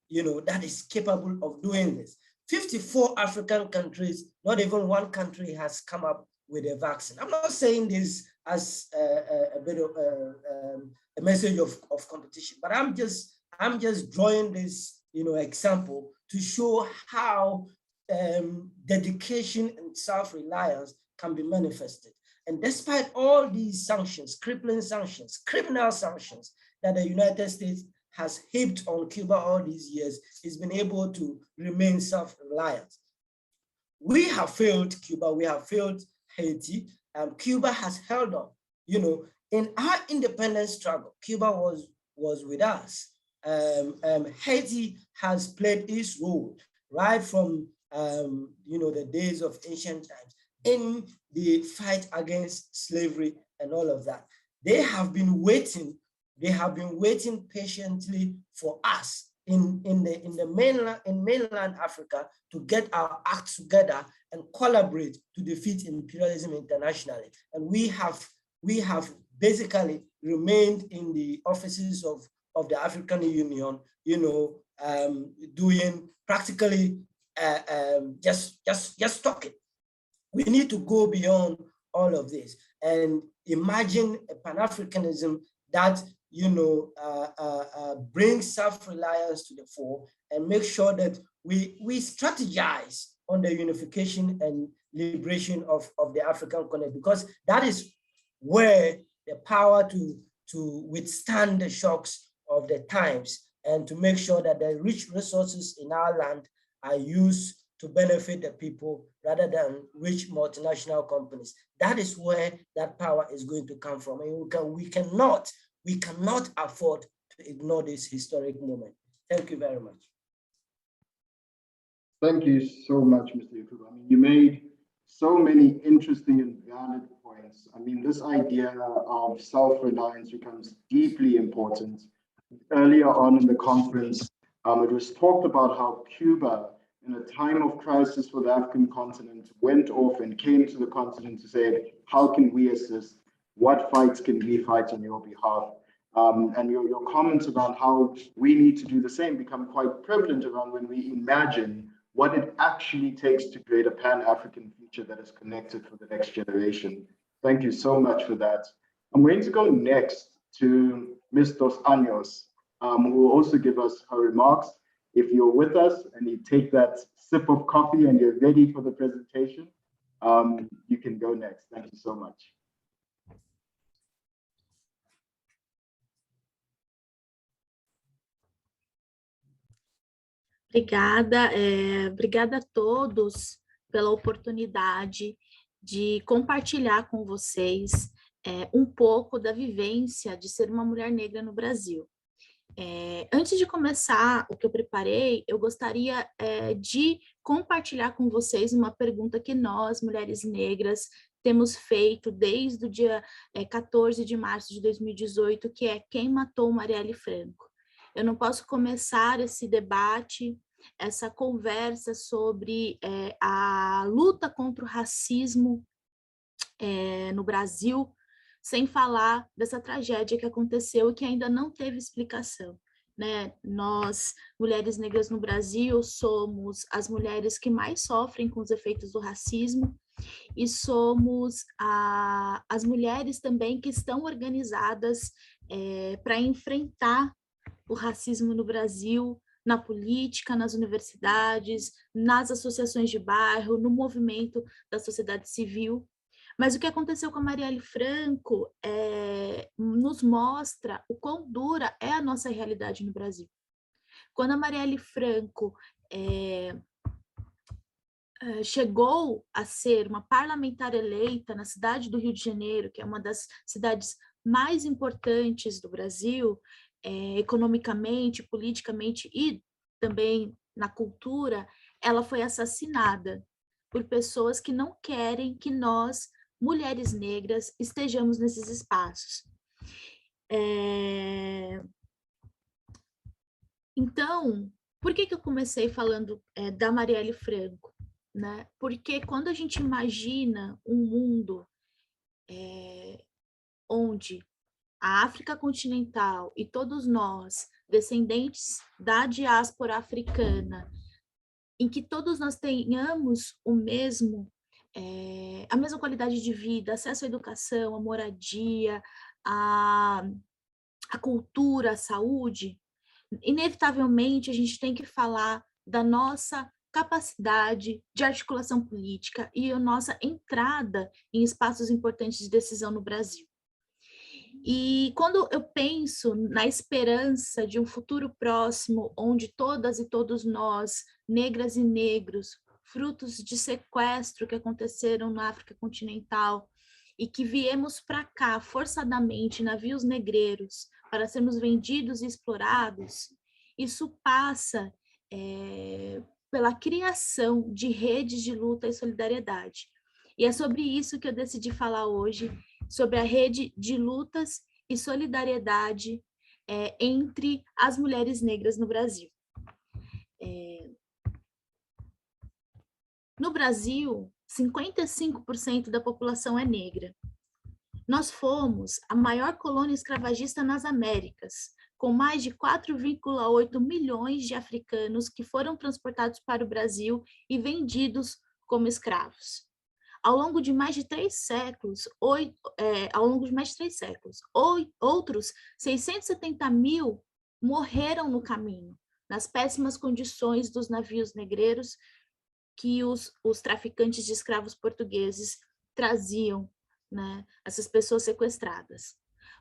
you know, that is capable of doing this. 54 African countries, not even one country has come up with a vaccine. I'm not saying this as a bit of a message of competition, but I'm just drawing this, you know, example to show how dedication and self-reliance can be manifested. And despite all these sanctions, crippling sanctions, criminal sanctions that the United States has heaped on Cuba all these years, it's been able to remain self-reliant. We have failed Cuba, we have failed Haiti, and Cuba has held on. You know, in our independence struggle, Cuba was with us. Haiti has played its role right from you know, the days of ancient times in the fight against slavery and all of that. They have been waiting patiently for us in mainland Africa to get our act together and collaborate to defeat imperialism internationally. And we have basically remained in the offices of the African Union, you know, doing practically just talking. We need to go beyond all of this and imagine a Pan-Africanism that, you know, brings self-reliance to the fore and make sure that we strategize on the unification and liberation of the African continent, because that is where the power to withstand the shocks of the times and to make sure that the rich resources in our land are used to benefit the people rather than rich multinational companies. That is where that power is going to come from. And we cannot afford to ignore this historic moment. Thank you very much. Thank you so much, Mr. Yakubu. I mean, you made so many interesting and valid points. I mean, this idea of self-reliance becomes deeply important. Earlier on in the conference, it was talked about how Cuba, in a time of crisis for the African continent, went off and came to the continent to say, how can we assist? What fights can we fight on your behalf? And your comments about how we need to do the same become quite prevalent around when we imagine what it actually takes to create a Pan-African future that is connected for the next generation. Thank you so much for that. I'm going to go next to Ms. Dos Anjos, who will also give us her remarks. If you're with us and you take that sip of coffee and you're ready for the presentation, you can go next. Thank you so much. Obrigada, obrigada a todos pela oportunidade de compartilhar com vocês um pouco da vivência de ser uma mulher negra no Brasil. Antes de começar o que eu preparei, eu gostaria de compartilhar com vocês uma pergunta que nós, mulheres negras, temos feito desde o dia 14 de março de 2018, que é: quem matou Marielle Franco? Eu não posso começar esse debate, essa conversa sobre a luta contra o racismo no Brasil, sem falar dessa tragédia que aconteceu e que ainda não teve explicação, né? Nós, mulheres negras no Brasil, somos as mulheres que mais sofrem com os efeitos do racismo, e somos as mulheres também que estão organizadas para enfrentar o racismo no Brasil, na política, nas universidades, nas associações de bairro, no movimento da sociedade civil. Mas o que aconteceu com a Marielle Franco nos mostra o quão dura é a nossa realidade no Brasil. Quando a Marielle Franco chegou a ser uma parlamentar eleita na cidade do Rio de Janeiro, que é uma das cidades mais importantes do Brasil, economicamente, politicamente e também na cultura, ela foi assassinada por pessoas que não querem que nós, mulheres negras, estejamos nesses espaços. Então, por que eu comecei falando da Marielle Franco? Né? Porque quando a gente imagina um mundo onde a África continental e todos nós, descendentes da diáspora africana, em que todos nós tenhamos a mesma qualidade de vida, acesso à educação, à moradia, à cultura, à saúde, inevitavelmente a gente tem que falar da nossa capacidade de articulação política e a nossa entrada em espaços importantes de decisão no Brasil. E quando eu penso na esperança de um futuro próximo, onde todas e todos nós, negras e negros, frutos de sequestro que aconteceram na África continental, e que viemos para cá forçadamente, navios negreiros, para sermos vendidos e explorados, isso passa pela criação de redes de luta e solidariedade. E é sobre isso que eu decidi falar hoje, sobre a rede de lutas e solidariedade entre as mulheres negras no Brasil. No Brasil, 55% da população é negra. Nós fomos a maior colônia escravagista nas Américas, com mais de 4,8 milhões de africanos que foram transportados para o Brasil e vendidos como escravos. Ao longo de mais de 3 séculos, outros 670 mil morreram no caminho, nas péssimas condições dos navios negreiros que os traficantes de escravos portugueses traziam, né, essas pessoas sequestradas.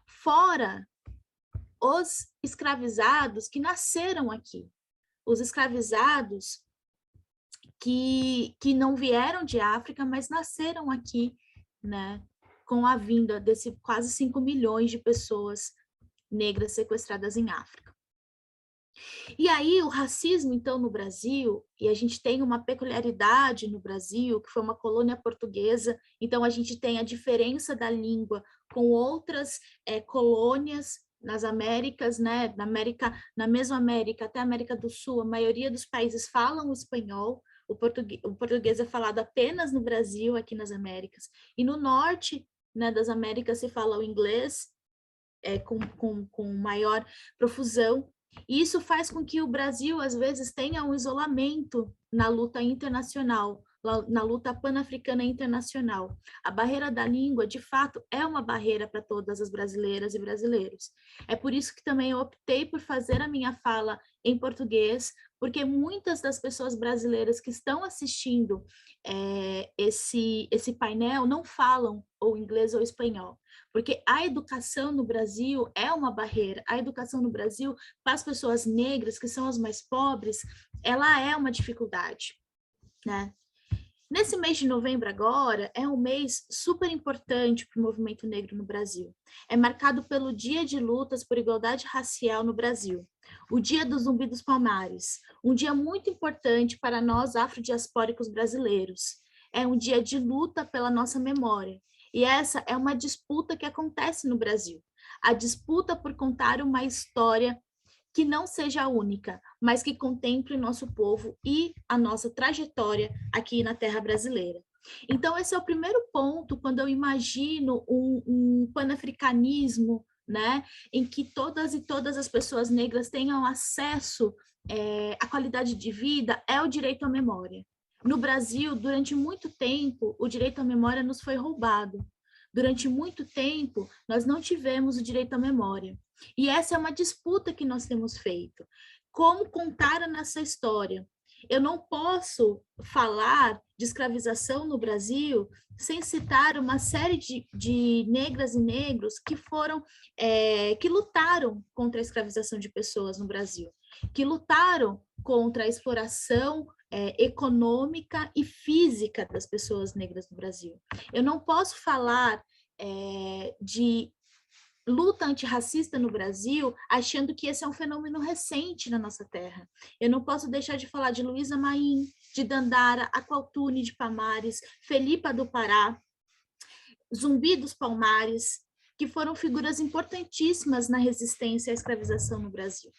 Fora os escravizados que nasceram aqui, os escravizados que não vieram de África, mas nasceram aqui, né, com a vinda desse quase 5 milhões de pessoas negras sequestradas em África. E aí o racismo, então, no Brasil, e a gente tem uma peculiaridade no Brasil, que foi uma colônia portuguesa, então a gente tem a diferença da língua com outras colônias nas Américas, né, na Mesoamérica até a América do Sul, a maioria dos países falam o espanhol, o português é falado apenas no Brasil, aqui nas Américas, e no norte, né, das Américas se fala o inglês com maior profusão, e isso faz com que o Brasil, às vezes, tenha um isolamento na luta internacional, na luta pan-africana internacional. A barreira da língua, de fato, é uma barreira para todas as brasileiras e brasileiros. É por isso que também eu optei por fazer a minha fala em português, porque muitas das pessoas brasileiras que estão assistindo esse painel não falam ou inglês ou espanhol. Porque a educação no Brasil é uma barreira. A educação no Brasil, para as pessoas negras, que são as mais pobres, ela é uma dificuldade, né? Nesse mês de novembro agora, é um mês super importante para o movimento negro no Brasil. É marcado pelo Dia de Lutas por Igualdade Racial no Brasil, o Dia do Zumbi dos Palmares, um dia muito importante para nós afrodiaspóricos brasileiros. É um dia de luta pela nossa memória. E essa é uma disputa que acontece no Brasil. A disputa por contar uma história que não seja única, mas que contemple o nosso povo e a nossa trajetória aqui na terra brasileira. Então, esse é o primeiro ponto, quando eu imagino um panafricanismo, né, em que todas e todas as pessoas negras tenham acesso à qualidade de vida, é o direito à memória. No Brasil, durante muito tempo, o direito à memória nos foi roubado. Durante muito tempo, nós não tivemos o direito à memória. E essa é uma disputa que nós temos feito. Como contar nessa história? Eu não posso falar de escravização no Brasil sem citar uma série de negras e negros que que lutaram contra a escravização de pessoas no Brasil, que lutaram contra a exploração econômica e física das pessoas negras no Brasil. Eu não posso falar de luta antirracista no Brasil, achando que esse é um fenômeno recente na nossa terra. Eu não posso deixar de falar de Luísa Maim, de Dandara, Aqualtune de Palmares, Felipa do Pará, Zumbi dos Palmares, que foram figuras importantíssimas na resistência à escravização no Brasil.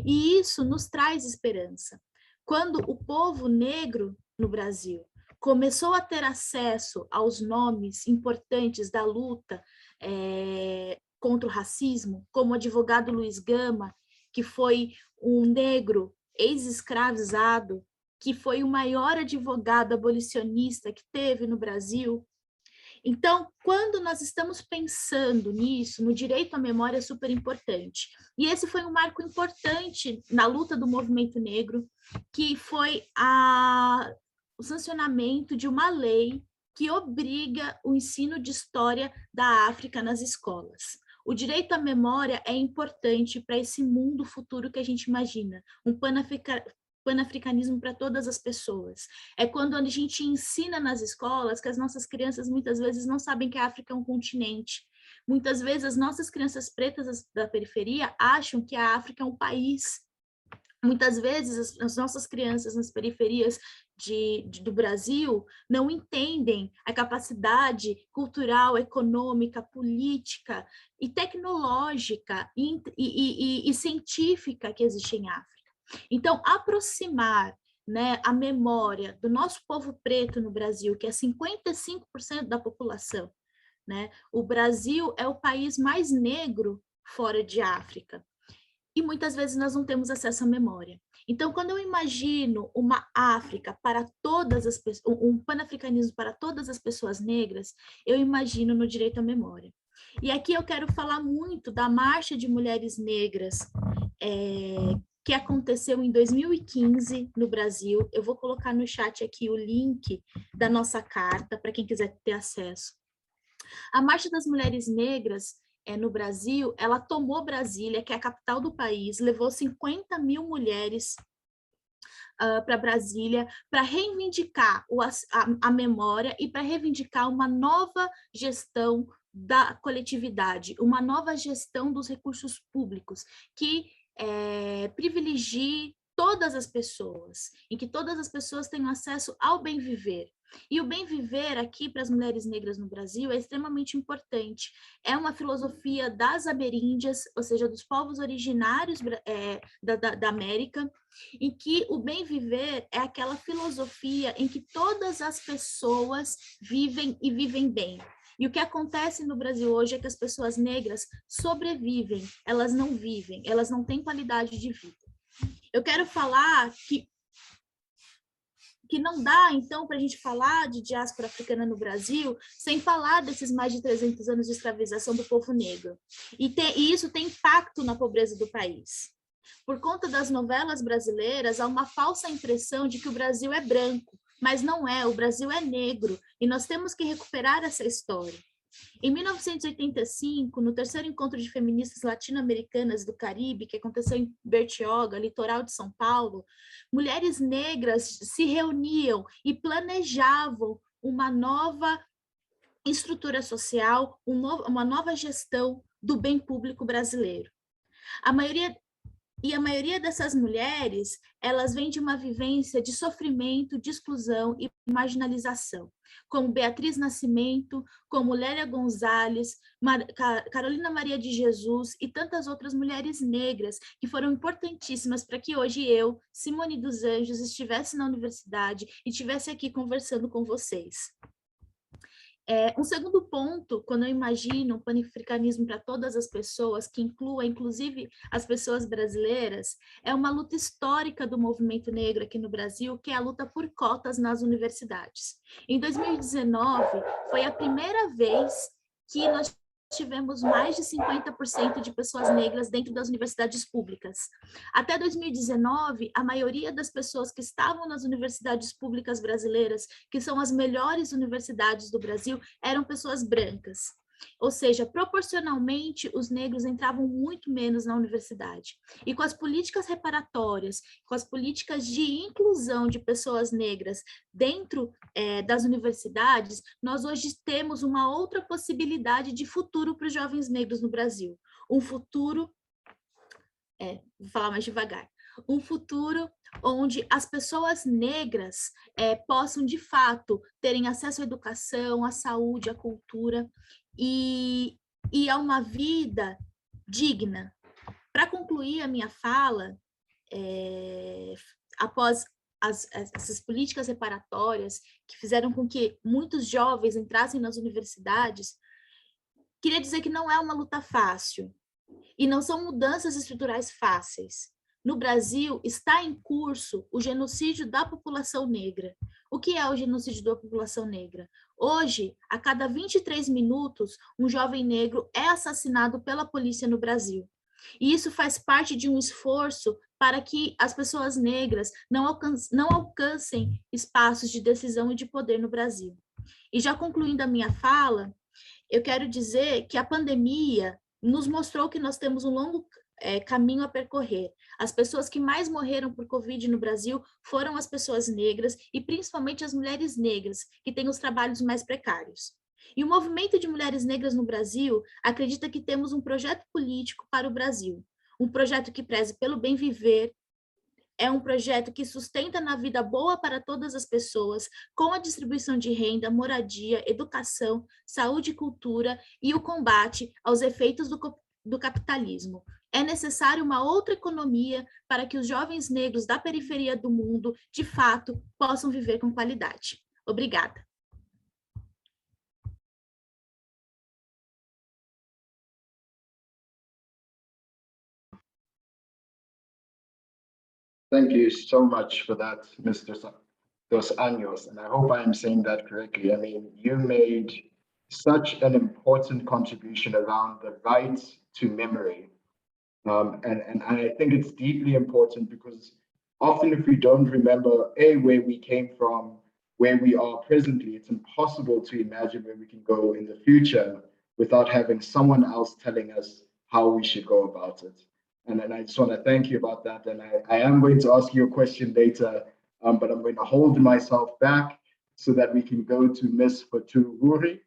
E isso nos traz esperança. Quando o povo negro no Brasil começou a ter acesso aos nomes importantes da luta contra o racismo, como o advogado Luiz Gama, que foi um negro ex-escravizado, que foi o maior advogado abolicionista que teve no Brasil. Então, quando nós estamos pensando nisso, no direito à memória é super importante. E esse foi um marco importante na luta do movimento negro, que foi o sancionamento de uma lei que obriga o ensino de história da África nas escolas. O direito à memória é importante para esse mundo futuro que a gente imagina, um panafricanismo para todas as pessoas. É quando a gente ensina nas escolas que as nossas crianças muitas vezes não sabem que a África é um continente. Muitas vezes as nossas crianças pretas da periferia acham que a África é um país. Muitas vezes as nossas crianças nas periferias do Brasil não entendem a capacidade cultural, econômica, política e tecnológica e científica que existe em África. Então, aproximar, né, a memória do nosso povo preto no Brasil, que é 55% da população, né? O Brasil é o país mais negro fora de África. E muitas vezes nós não temos acesso à memória. Então, quando eu imagino uma África para todas as pessoas, um panafricanismo para todas as pessoas negras, eu imagino no direito à memória. E aqui eu quero falar muito da Marcha de Mulheres Negras, que aconteceu em 2015 no Brasil. Eu vou colocar no chat aqui o link da nossa carta, para quem quiser ter acesso. A Marcha das Mulheres Negras no Brasil, ela tomou Brasília, que é a capital do país, levou 50 mil mulheres para Brasília para reivindicar a memória e para reivindicar uma nova gestão da coletividade, uma nova gestão dos recursos públicos, que privilegie todas as pessoas, em que todas as pessoas tenham acesso ao bem viver. E o bem viver aqui para as mulheres negras no Brasil é extremamente importante. É uma filosofia das ameríndias, ou seja, dos povos originários da América, em que o bem viver é aquela filosofia em que todas as pessoas vivem e vivem bem. E o que acontece no Brasil hoje é que as pessoas negras sobrevivem, elas não vivem, elas não têm qualidade de vida. Eu quero falar que não dá, então, para a gente falar de diáspora africana no Brasil sem falar desses mais de 300 anos de escravização do povo negro. E isso tem impacto na pobreza do país. Por conta das novelas brasileiras, há uma falsa impressão de que o Brasil é branco, mas não é, o Brasil é negro, e nós temos que recuperar essa história. Em 1985, no terceiro encontro de feministas latino-americanas do Caribe, que aconteceu em Bertioga, litoral de São Paulo, mulheres negras se reuniam e planejavam uma nova estrutura social, uma nova gestão do bem público brasileiro. A maioria dessas mulheres, elas vêm de uma vivência de sofrimento, de exclusão e marginalização, como Beatriz Nascimento, como Lélia Gonzalez, Carolina Maria de Jesus e tantas outras mulheres negras que foram importantíssimas para que hoje eu, Simone dos Anjos, estivesse na universidade e estivesse aqui conversando com vocês. Um segundo ponto, quando eu imagino um panafricanismo para todas as pessoas, que inclua inclusive as pessoas brasileiras, é uma luta histórica do movimento negro aqui no Brasil, que é a luta por cotas nas universidades. Em 2019, foi a primeira vez que nós tivemos mais de 50% de pessoas negras dentro das universidades públicas. Até 2019, a maioria das pessoas que estavam nas universidades públicas brasileiras, que são as melhores universidades do Brasil, eram pessoas brancas. Ou seja, proporcionalmente, os negros entravam muito menos na universidade. E com as políticas reparatórias, com as políticas de inclusão de pessoas negras dentro das universidades, nós hoje temos uma outra possibilidade de futuro para os jovens negros no Brasil. Um futuro, vou falar mais devagar, um futuro onde as pessoas negras possam, de fato, terem acesso à educação, à saúde, à cultura e a uma vida digna. Para concluir a minha fala, após essas políticas reparatórias que fizeram com que muitos jovens entrassem nas universidades, queria dizer que não é uma luta fácil e não são mudanças estruturais fáceis. No Brasil, está em curso o genocídio da população negra. O que é o genocídio da população negra? Hoje, a cada 23 minutos, um jovem negro é assassinado pela polícia no Brasil. E isso faz parte de um esforço para que as pessoas negras não alcancem espaços de decisão e de poder no Brasil. E já concluindo a minha fala, eu quero dizer que a pandemia nos mostrou que nós temos um longo caminho a percorrer. As pessoas que mais morreram por Covid no Brasil foram as pessoas negras e principalmente as mulheres negras, que têm os trabalhos mais precários. E o movimento de mulheres negras no Brasil acredita que temos um projeto político para o Brasil, um projeto que preze pelo bem viver, é um projeto que sustenta na vida boa para todas as pessoas, com a distribuição de renda, moradia, educação, saúde e cultura e o combate aos efeitos do capitalismo. É necessário uma outra economia para que os jovens negros da periferia do mundo, de fato, possam viver com qualidade. Obrigada. Thank you so much for that, Mr. Dos Anjos, and I hope I am saying that correctly. I mean, you made such an important contribution around the right to memory. And I think it's deeply important because often if we don't remember, where we came from, where we are presently, it's impossible to imagine where we can go in the future without having someone else telling us how we should go about it. And then I just want to thank you about that. And I am going to ask you a question later, but I'm going to hold myself back so that we can go to Ms. Fatu Ruri,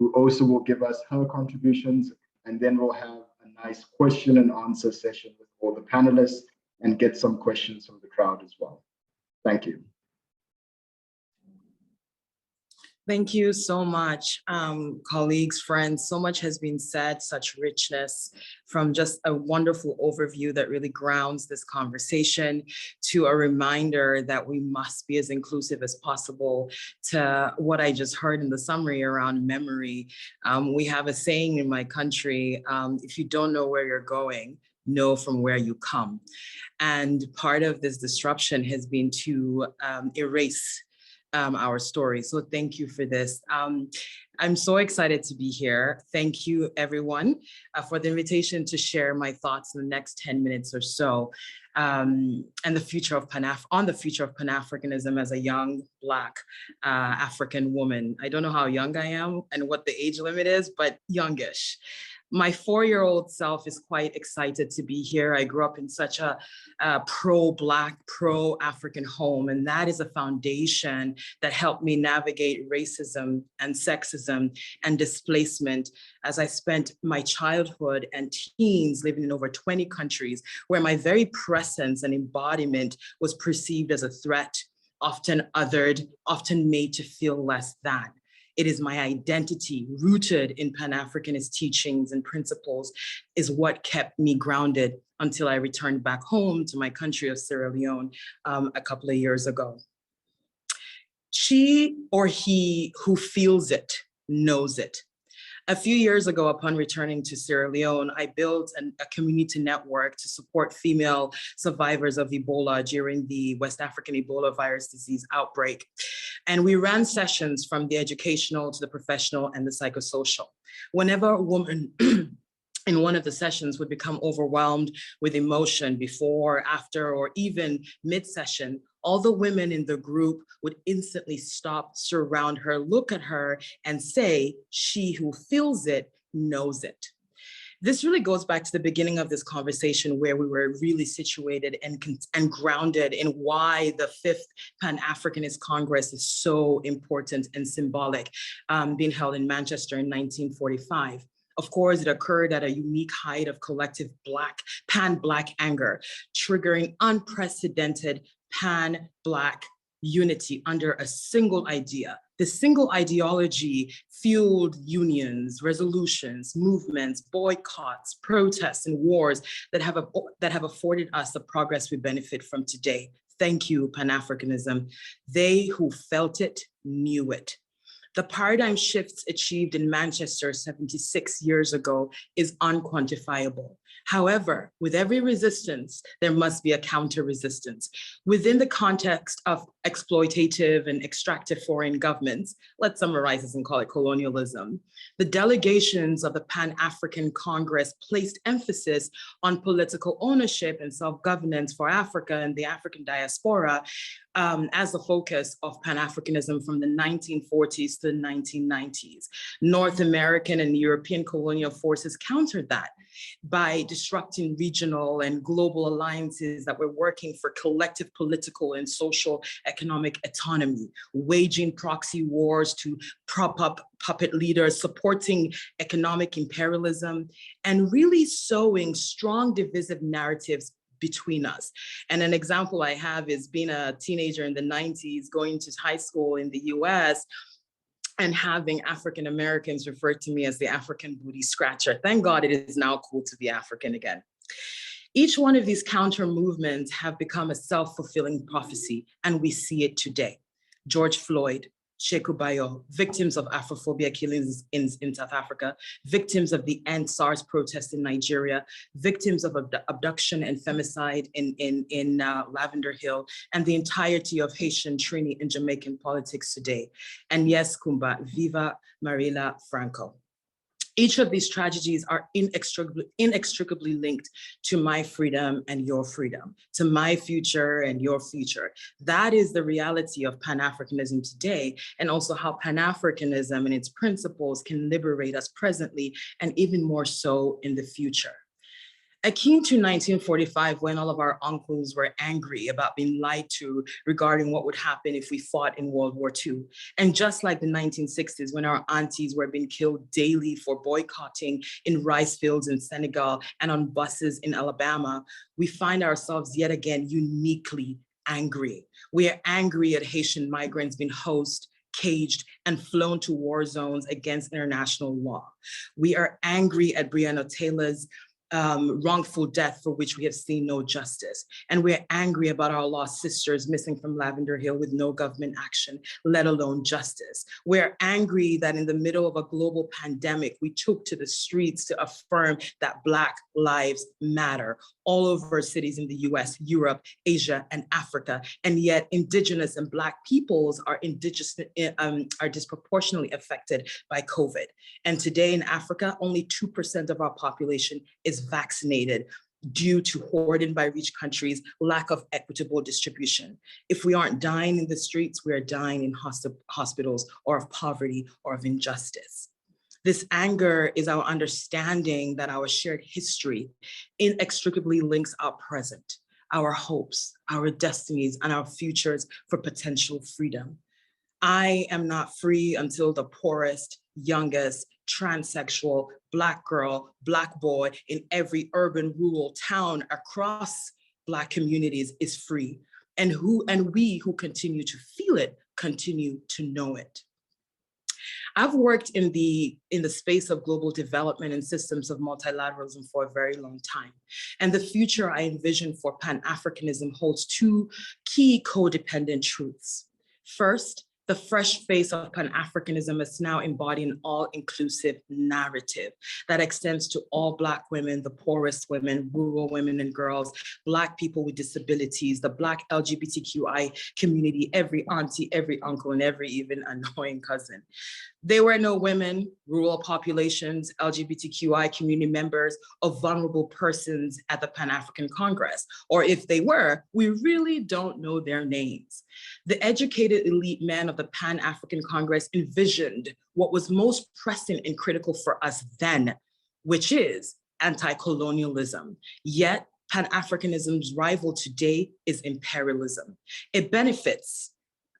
who also will give us her contributions. And then we'll have a nice question and answer session with all the panelists and get some questions from the crowd as well. Thank you. Thank you so much, colleagues, friends. So much has been said, such richness, from just a wonderful overview that really grounds this conversation to a reminder that we must be as inclusive as possible, to what I just heard in the summary around memory. We have a saying in my country, if you don't know where you're going, know from where you come. And part of this disruption has been to erase our story. So thank you for this. I'm so excited to be here. Thank you everyone for the invitation to share my thoughts in the next 10 minutes or so, and the future of Pan-Africanism as a young Black African woman. I don't know how young I am and what the age limit is, but youngish. My 4-year-old self is quite excited to be here. I grew up in such a pro-Black, pro-African home, and that is a foundation that helped me navigate racism and sexism and displacement as I spent my childhood and teens living in over 20 countries where my very presence and embodiment was perceived as a threat, often othered, often made to feel less than. It is my identity rooted in Pan-Africanist teachings and principles is what kept me grounded until I returned back home to my country of Sierra Leone a couple of years ago. She or he who feels it knows it. A few years ago, upon returning to Sierra Leone, I built a community network to support female survivors of Ebola during the West African Ebola virus disease outbreak. And we ran sessions from the educational to the professional and the psychosocial. Whenever a woman in one of the sessions would become overwhelmed with emotion before, after, or even mid-session, all the women in the group would instantly stop, surround her, look at her, and say, she who feels it knows it. This really goes back to the beginning of this conversation where we were really situated and grounded in why the 5th Pan-Africanist Congress is so important and symbolic, being held in Manchester in 1945. Of course, it occurred at a unique height of collective pan-Black anger, triggering unprecedented pan-Black unity under a single idea. The single ideology fueled unions, resolutions, movements, boycotts, protests, and wars that have afforded us the progress we benefit from today. Thank you, Pan-Africanism. They who felt it knew it. The paradigm shifts achieved in Manchester 76 years ago is unquantifiable. However, with every resistance, there must be a counter-resistance. Within the context of exploitative and extractive foreign governments, let's summarize this and call it colonialism, the delegations of the Pan-African Congress placed emphasis on political ownership and self-governance for Africa and the African diaspora as the focus of Pan-Africanism from the 1940s to the 1990s. North American and European colonial forces countered that by disrupting regional and global alliances that were working for collective political and social economic autonomy, waging proxy wars to prop up puppet leaders, supporting economic imperialism, and really sowing strong divisive narratives between us. And an example I have is being a teenager in the 90s, going to high school in the US, and having African Americans refer to me as the African booty scratcher. Thank God it is now cool to be African again. Each one of these counter movements have become a self-fulfilling prophecy, and we see it today. George Floyd, Sheku Bayo, victims of Afrophobia killings in South Africa, victims of the End SARS protests in Nigeria, victims of abduction and femicide in Lavender Hill, and the entirety of Haitian, Trini, and Jamaican politics today. And yes, Kumba, viva Mariela Franco. Each of these tragedies are inextricably linked to my freedom and your freedom, to my future and your future. That is the reality of Pan-Africanism today, and also how Pan-Africanism and its principles can liberate us presently and even more so in the future. Akin to 1945, when all of our uncles were angry about being lied to regarding what would happen if we fought in World War II. And just like the 1960s, when our aunties were being killed daily for boycotting in rice fields in Senegal and on buses in Alabama, we find ourselves yet again uniquely angry. We are angry at Haitian migrants being hosted, caged, and flown to war zones against international law. We are angry at Breonna Taylor's wrongful death for which we have seen no justice. And we're angry about our lost sisters missing from Lavender Hill with no government action, let alone justice. We're angry that in the middle of a global pandemic, we took to the streets to affirm that Black lives matter all over cities in the US, Europe, Asia, and Africa. And yet Indigenous and Black peoples are disproportionately affected by COVID. And today in Africa, only 2% of our population is vaccinated due to hoarding by rich countries, lack of equitable distribution. If we aren't dying in the streets, we are dying in hospitals, or of poverty or of injustice. This anger is our understanding that our shared history inextricably links our present, our hopes, our destinies, and our futures for potential freedom. I am not free until the poorest, youngest, transsexual, Black girl, Black boy in every urban, rural town across Black communities is free. And we who continue to feel it, continue to know it. I've worked in the space of global development and systems of multilateralism for a very long time. And the future I envision for Pan-Africanism holds two key codependent truths. First, The fresh face of Pan-Africanism is now embodying an all-inclusive narrative that extends to all Black women, the poorest women, rural women and girls, Black people with disabilities, the Black LGBTQI community, every auntie, every uncle, and every even annoying cousin. There were no women, rural populations, LGBTQI community members, or vulnerable persons at the Pan-African Congress. Or if they were, we really don't know their names. The educated elite men of the Pan-African Congress envisioned what was most pressing and critical for us then, which is anti-colonialism. Yet Pan-Africanism's rival today is imperialism. It benefits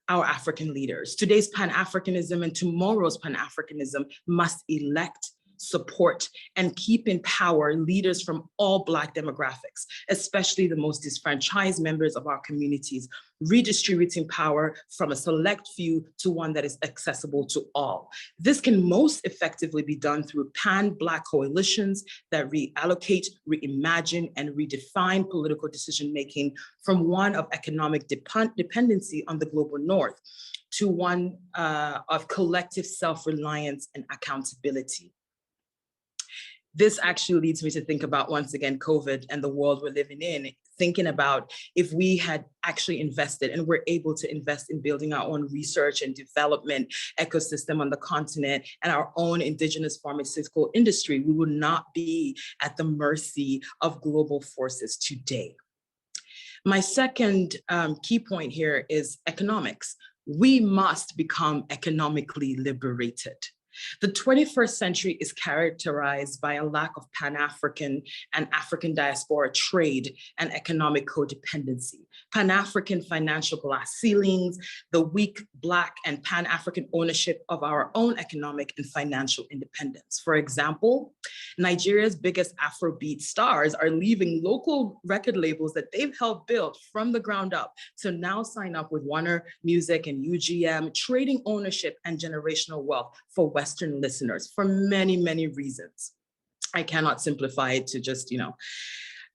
our African leaders. Today's Pan-Africanism and tomorrow's Pan-Africanism must elect, support, and keep in power leaders from all Black demographics, especially the most disfranchised members of our communities, redistributing power from a select few to one that is accessible to all. This can most effectively be done through pan-Black coalitions that reallocate, reimagine, and redefine political decision-making from one of economic dependency on the global North to one of collective self-reliance and accountability. This actually leads me to think about, once again, COVID and the world we're living in, thinking about if we had actually invested and we're able to invest in building our own research and development ecosystem on the continent and our own indigenous pharmaceutical industry, we would not be at the mercy of global forces today. My second key point here is economics. We must become economically liberated. The 21st century is characterized by a lack of Pan-African and African diaspora trade and economic codependency, Pan-African financial glass ceilings, the weak Black and Pan-African ownership of our own economic and financial independence. For example, Nigeria's biggest Afrobeat stars are leaving local record labels that they've helped build from the ground up to now sign up with Warner Music and UGM, trading ownership and generational wealth for Western listeners for many, many reasons. I cannot simplify it to just,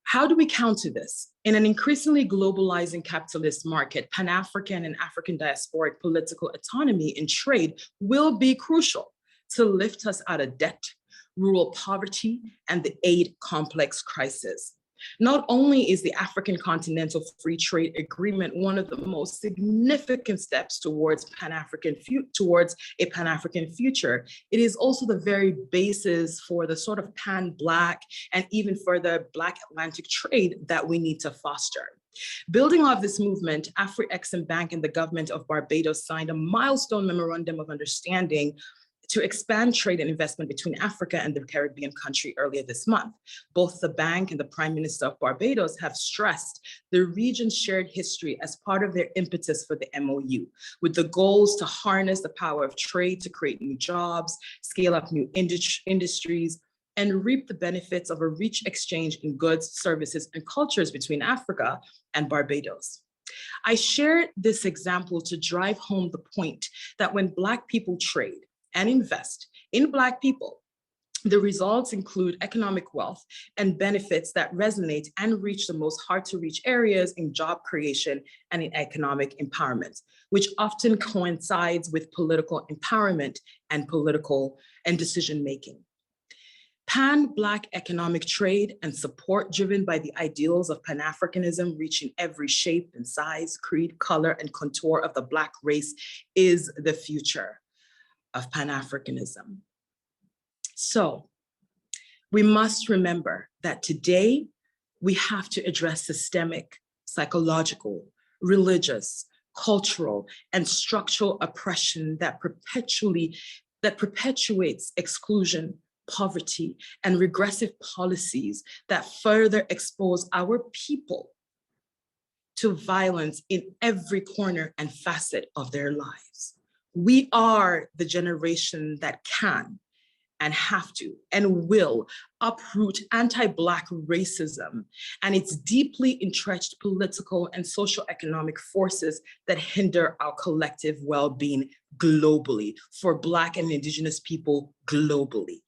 how do we counter this? In an increasingly globalizing capitalist market, Pan-African and African diasporic political autonomy in trade will be crucial to lift us out of debt, rural poverty, and the aid complex crisis. Not only is the African Continental Free Trade Agreement one of the most significant steps towards a Pan-African future, it is also the very basis for the sort of pan-Black and even further Black Atlantic trade that we need to foster. Building off this movement, Afri-Exim Bank and the government of Barbados signed a milestone memorandum of understanding to expand trade and investment between Africa and the Caribbean country earlier this month. Both the bank and the Prime Minister of Barbados have stressed the region's shared history as part of their impetus for the MOU, with the goals to harness the power of trade to create new jobs, scale up new industries, and reap the benefits of a rich exchange in goods, services, and cultures between Africa and Barbados. I shared this example to drive home the point that when Black people trade and invest in Black people, the results include economic wealth and benefits that resonate and reach the most hard-to-reach areas in job creation and in economic empowerment, which often coincides with political empowerment and decision-making. Pan-Black economic trade and support driven by the ideals of Pan-Africanism reaching every shape and size, creed, color, and contour of the Black race is the future of Pan-Africanism. So we must remember that today we have to address systemic, psychological, religious, cultural, and structural oppression that perpetuates exclusion, poverty, and regressive policies that further expose our people to violence in every corner and facet of their lives. We are the generation that can and have to and will uproot anti-Black racism and its deeply entrenched political and socioeconomic forces that hinder our collective well-being globally for Black and Indigenous people globally.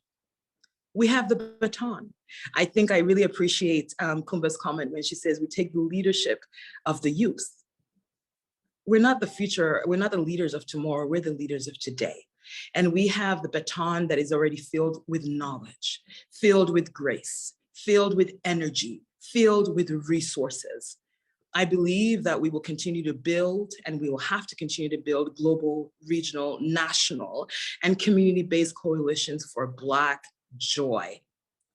We have the baton. I think I really appreciate Kumba's comment when she says we take the leadership of the youth. we're not the future, we're not the leaders of tomorrow, we're the leaders of today. And we have the baton that is already filled with knowledge, filled with grace, filled with energy, filled with resources. I believe that we will continue to build, and we will have to continue to build global, regional, national, and community-based coalitions for Black joy.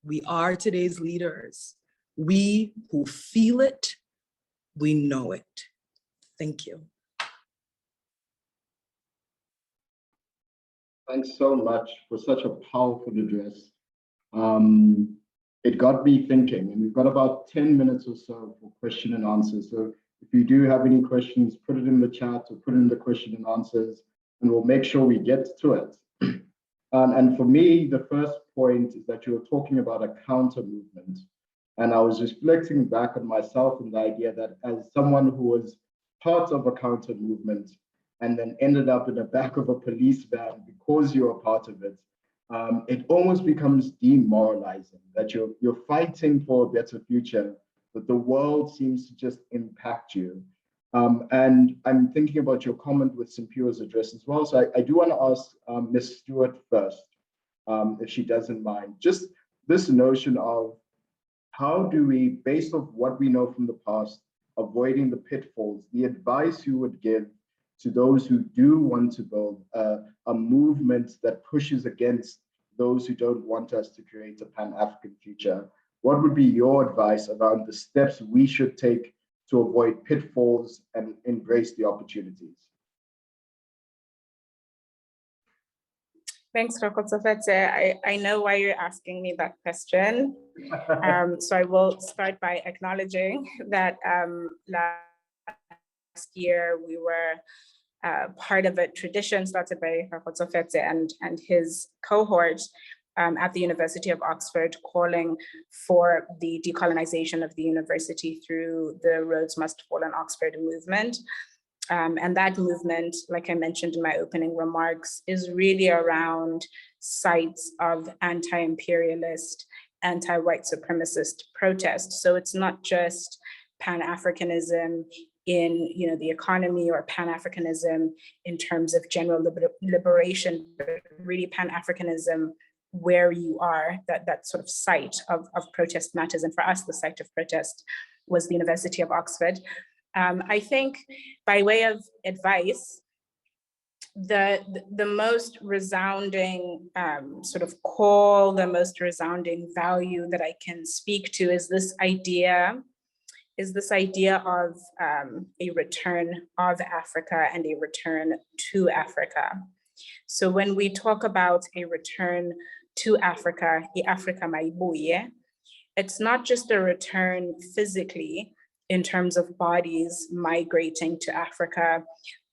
We are today's leaders. We who feel it, we know it. Thank you. Thanks so much for such a powerful address. It got me thinking, and we've got about 10 minutes or so for question and answers. So if you do have any questions, put it in the chat or put it in the question and answers, and we'll make sure we get to it. And for me, the first point is that you were talking about a counter movement. And I was reflecting back on myself and the idea that as someone who was part of a counter movement and then ended up in the back of a police van because you are part of it, it almost becomes demoralizing that you're fighting for a better future, but the world seems to just impact you. And I'm thinking about your comment with Simpiwa's address as well. So I do want to ask Ms. Stewart first, if she doesn't mind, just this notion of how do we, based on what we know from the past, avoiding the pitfalls, the advice you would give to those who do want to build a movement that pushes against those who don't want us to create a Pan-African future. What would be your advice around the steps we should take to avoid pitfalls and embrace the opportunities? Thanks, Rakotofete. I know why you're asking me that question. So I will start by acknowledging that last year we were part of a tradition started by Rakotofete and his cohort at the University of Oxford, calling for the decolonization of the university through the Rhodes Must Fall in Oxford movement. And that movement, like I mentioned in my opening remarks, is really around sites of anti-imperialist, anti-white supremacist protest. So it's not just Pan-Africanism in the economy or Pan-Africanism in terms of general liberation, but really Pan-Africanism where you are, that sort of site of protest matters. And for us, the site of protest was the University of Oxford. I think by way of advice, the most resounding sort of call, the most resounding value that I can speak to is this idea of a return of Africa and a return to Africa. So when we talk about a return to Africa, Africa maibuye, it's not just a return physically in terms of bodies migrating to Africa,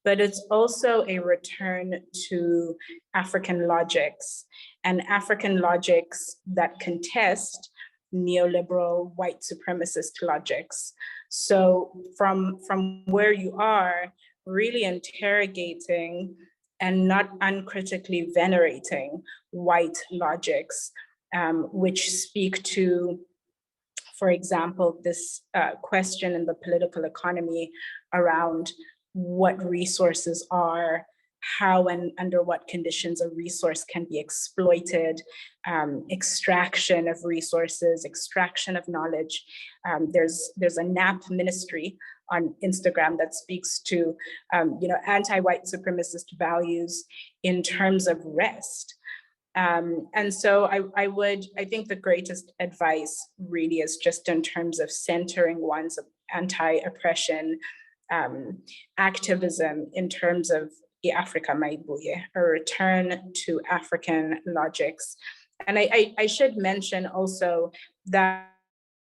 but it's also a return to African logics and African logics that contest neoliberal white supremacist logics. So from where you are, really interrogating and not uncritically venerating white logics, which speak to, for example, this question in the political economy around what resources are, how and under what conditions a resource can be exploited, extraction of resources, extraction of knowledge. There's a NAP ministry on Instagram that speaks to anti-white supremacist values in terms of rest. And so I think the greatest advice really is just in terms of centering one's anti-oppression activism in terms of Africa Maibuye, a return to African logics. And I should mention also that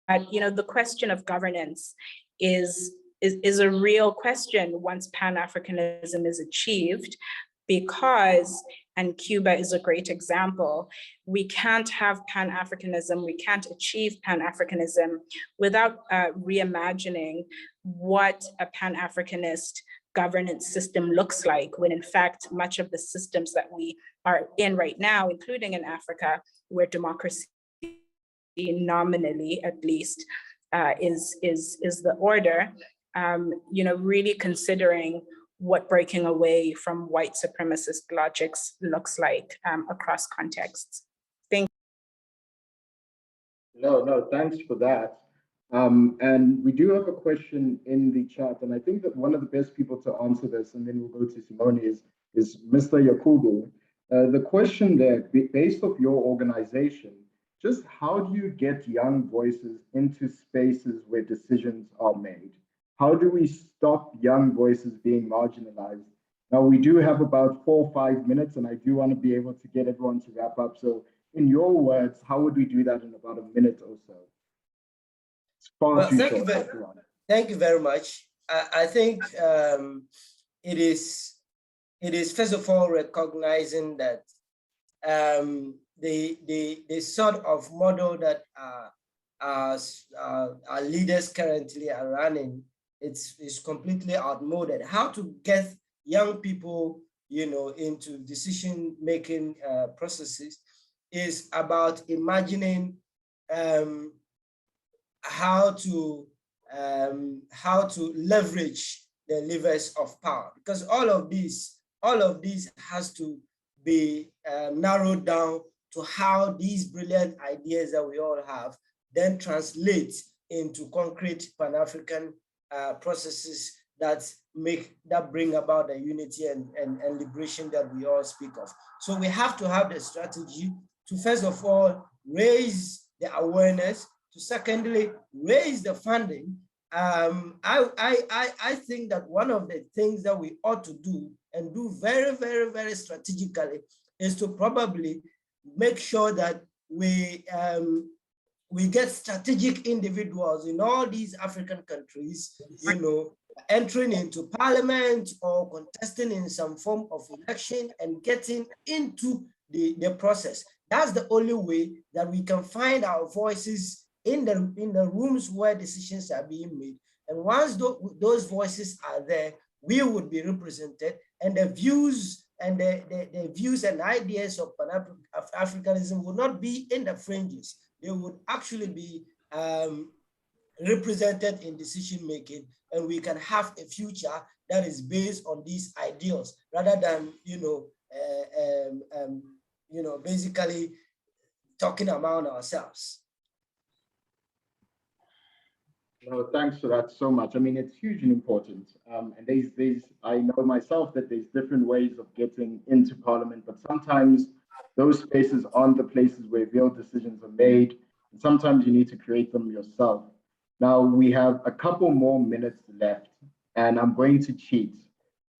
the question of governance is a real question once Pan-Africanism is achieved, because, and Cuba is a great example, we can't have Pan-Africanism, we can't achieve Pan-Africanism without reimagining what a Pan-Africanist governance system looks like, when in fact, much of the systems that we are in right now, including in Africa, where democracy nominally at least is the order, really considering what breaking away from white supremacist logics looks like across contexts. Thank you. No, thanks for that. And we do have a question in the chat, and I think that one of the best people to answer this, and then we'll go to Simone, is Mr. Yakubu. The question there, based off your organization, just how do you get young voices into spaces where decisions are made? How do we stop young voices being marginalized? Now, we do have about 4 or 5 minutes, and I do want to be able to get everyone to wrap up. So in your words, how would we do that in about a minute or so? It's far too short. Thank you very much. I think it is first of all recognizing that the sort of model that our leaders currently are running, it's completely outmoded. How to get young people, into decision-making processes is about imagining how to leverage the levers of power, because all of these has to be narrowed down to how these brilliant ideas that we all have then translate into concrete Pan-African processes that bring about the unity and liberation that we all speak of. So we have to have the strategy to, first of all, raise the awareness, to secondly, raise the funding. I think that one of the things that we ought to do, and do very, very, very strategically, is to probably make sure that we get strategic individuals in all these African countries, entering into parliament or contesting in some form of election and getting into the process. That's the only way that we can find our voices in the rooms where decisions are being made. And once those voices are there, we would be represented, and the views and the views and ideas of Africanism would not be in the fringes. They would actually be represented in decision making, and we can have a future that is based on these ideals rather than basically talking about ourselves. No, thanks for that so much. I mean, it's hugely important. And I know myself that there's different ways of getting into Parliament, but sometimes those spaces aren't the places where real decisions are made. And sometimes you need to create them yourself. Now we have a couple more minutes left, and I'm going to cheat.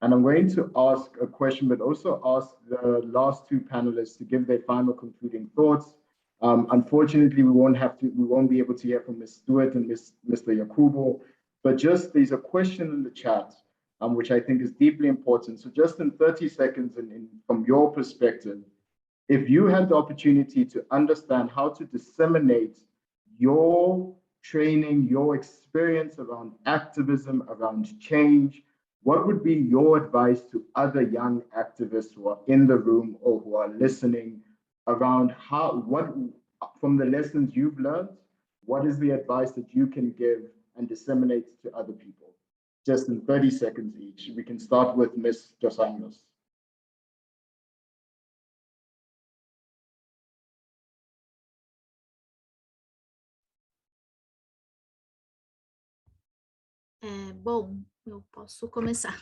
And I'm going to ask a question, but also ask the last two panelists to give their final concluding thoughts. Unfortunately, we won't be able to hear from Ms. Stewart and Mr. Yakubu, but just there's a question in the chat, which I think is deeply important. So just in 30 seconds, and from your perspective, if you had the opportunity to understand how to disseminate your training, your experience around activism, around change, what would be your advice to other young activists who are in the room or who are listening around from the lessons you've learned, what is the advice that you can give and disseminate to other people? Just in 30 seconds each. We can start with Ms. Dos Anjos. Bom, eu posso começar.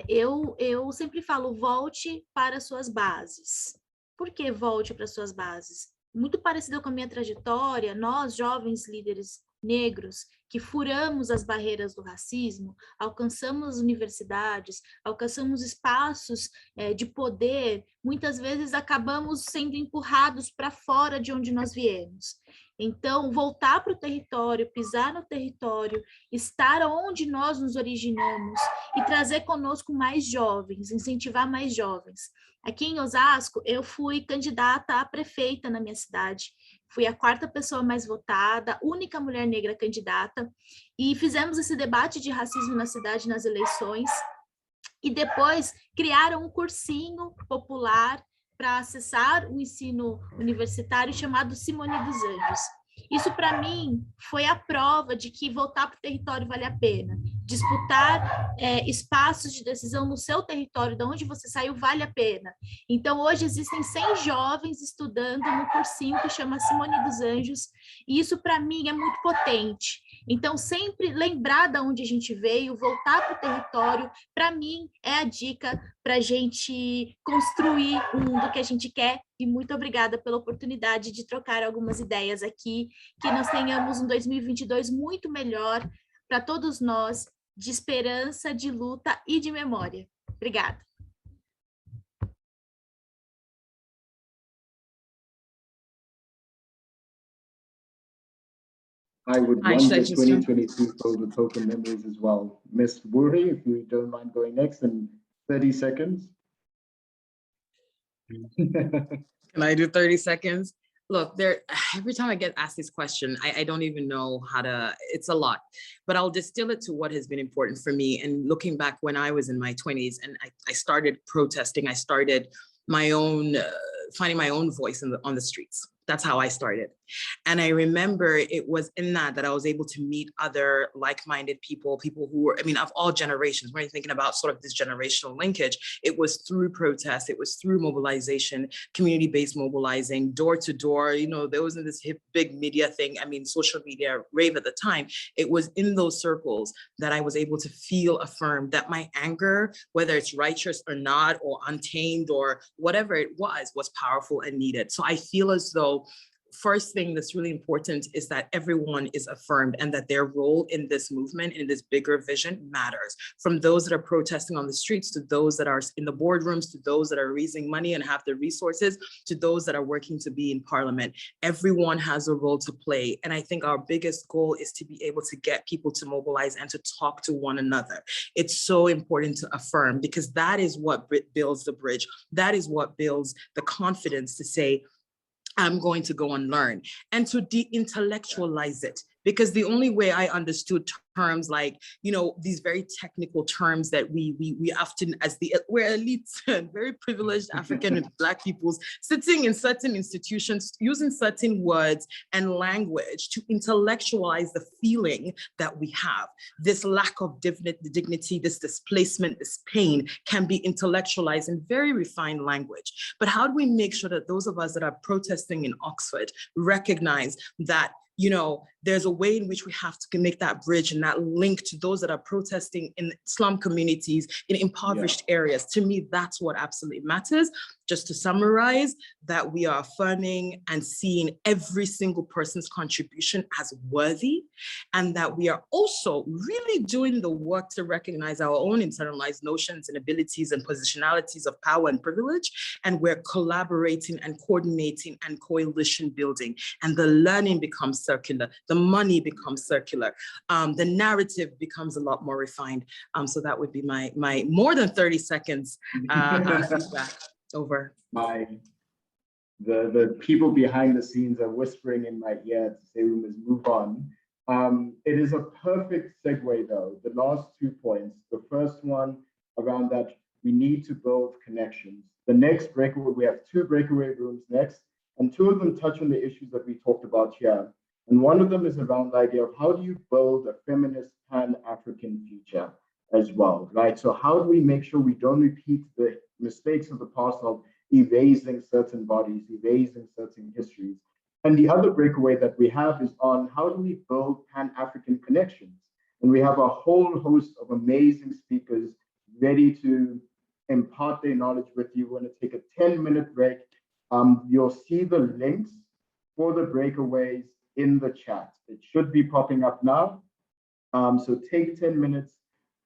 Eu sempre falo, volte para suas bases. Por que volte para suas bases? Muito parecido com a minha trajetória, nós, jovens líderes negros, que furamos as barreiras do racismo, alcançamos as universidades, alcançamos espaços de poder, muitas vezes acabamos sendo empurrados para fora de onde nós viemos. Então, voltar para o território, pisar no território, estar onde nós nos originamos e trazer conosco mais jovens, incentivar mais jovens. Aqui em Osasco, eu fui candidata a prefeita na minha cidade. Fui a 4ª pessoa mais votada, única mulher negra candidata, e fizemos esse debate de racismo na cidade nas eleições, e depois criaram um cursinho popular para acessar o ensino universitário chamado Simone dos Anjos. Isso, para mim, foi a prova de que voltar para o território vale a pena. Disputar espaços de decisão no seu território, de onde você saiu, vale a pena. Então, hoje existem 100 jovens estudando no cursinho que chama Simone dos Anjos, e isso, para mim, é muito potente. Então, sempre lembrar de onde a gente veio, voltar para o território, para mim, é a dica para a gente construir o mundo que a gente quer. E muito obrigada pela oportunidade de trocar algumas ideias aqui, que nós tenhamos um 2022 muito melhor para todos nós, de esperança, de luta e de memória. Obrigada. I would want the 2022 filled with token memories as well. Ms. Buri, if you don't mind going next in 30 seconds. Can I do 30 seconds? Look, every time I get asked this question, I don't even know how to, it's a lot, but I'll distill it to what has been important for me. And looking back when I was in my 20s and I started protesting, I started my own, finding my own voice on the streets. That's how I started. And I remember it was in that I was able to meet other like-minded people who were, I mean, of all generations. When you're thinking about sort of this generational linkage, it was through protest, it was through mobilization, community-based mobilizing, door to door. You know, there wasn't this hip, big media thing. I mean, social media rave at the time. It was in those circles that I was able to feel affirmed that my anger, whether it's righteous or not, or untamed or whatever it was powerful and needed. So I feel as though first thing that's really important is that everyone is affirmed and that their role in this movement, in this bigger vision, matters. From those that are protesting on the streets, to those that are in the boardrooms, to those that are raising money and have the resources, to those that are working to be in parliament. Everyone has a role to play. And I think our biggest goal is to be able to get people to mobilize and to talk to one another. It's so important to affirm, because that is what builds the bridge. That is what builds the confidence to say, I'm going to go and learn, and to de-intellectualize it. Because the only way I understood terms like, you know, these very technical terms that we often, we're elites and very privileged African and Black peoples sitting in certain institutions, using certain words and language to intellectualize the feeling that we have. This lack of dignity, this displacement, this pain can be intellectualized in very refined language. But how do we make sure that those of us that are protesting in Oxford recognize that, you know, there's a way in which we have to make that bridge and that link to those that are protesting in slum communities, in impoverished areas. To me, that's what absolutely matters. Just to summarize, that we are affirming and seeing every single person's contribution as worthy, and that we are also really doing the work to recognize our own internalized notions and abilities and positionalities of power and privilege, and we're collaborating and coordinating and coalition building, and the learning becomes circular, the money becomes circular, the narrative becomes a lot more refined. So that would be my more than 30 seconds feedback. Over. The people behind the scenes are whispering in my ear to say we must move on. It is a perfect segue though, the last 2 points. The first one around that we need to build connections. The next breakaway, we have 2 breakaway rooms next, and 2 of them touch on the issues that we talked about here. And one of them is around the idea of how do you build a feminist Pan-African future as well, right? So how do we make sure we don't repeat the mistakes of the past of erasing certain bodies, erasing certain histories? And the other breakaway that we have is on how do we build Pan-African connections? And we have a whole host of amazing speakers ready to impart their knowledge with you. We're going to take a 10-minute break. You'll see the links for the breakaways in the chat. It should be popping up now. So take 10 minutes,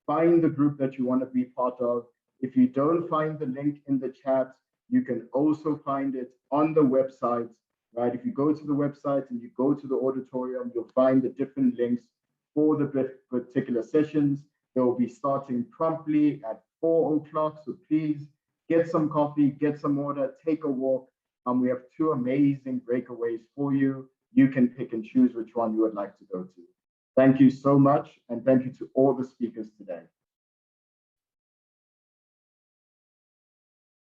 find the group that you want to be part of. If you don't find the link in the chat, you can also find it on the website, right? If you go to the website and you go to the auditorium, you'll find the different links for the particular sessions. They will be starting promptly at 4 o'clock. So please get some coffee, get some water, take a walk. We have 2 amazing breakaways for you. You can pick and choose which one you would like to go to. Thank you so much. And thank you to all the speakers today.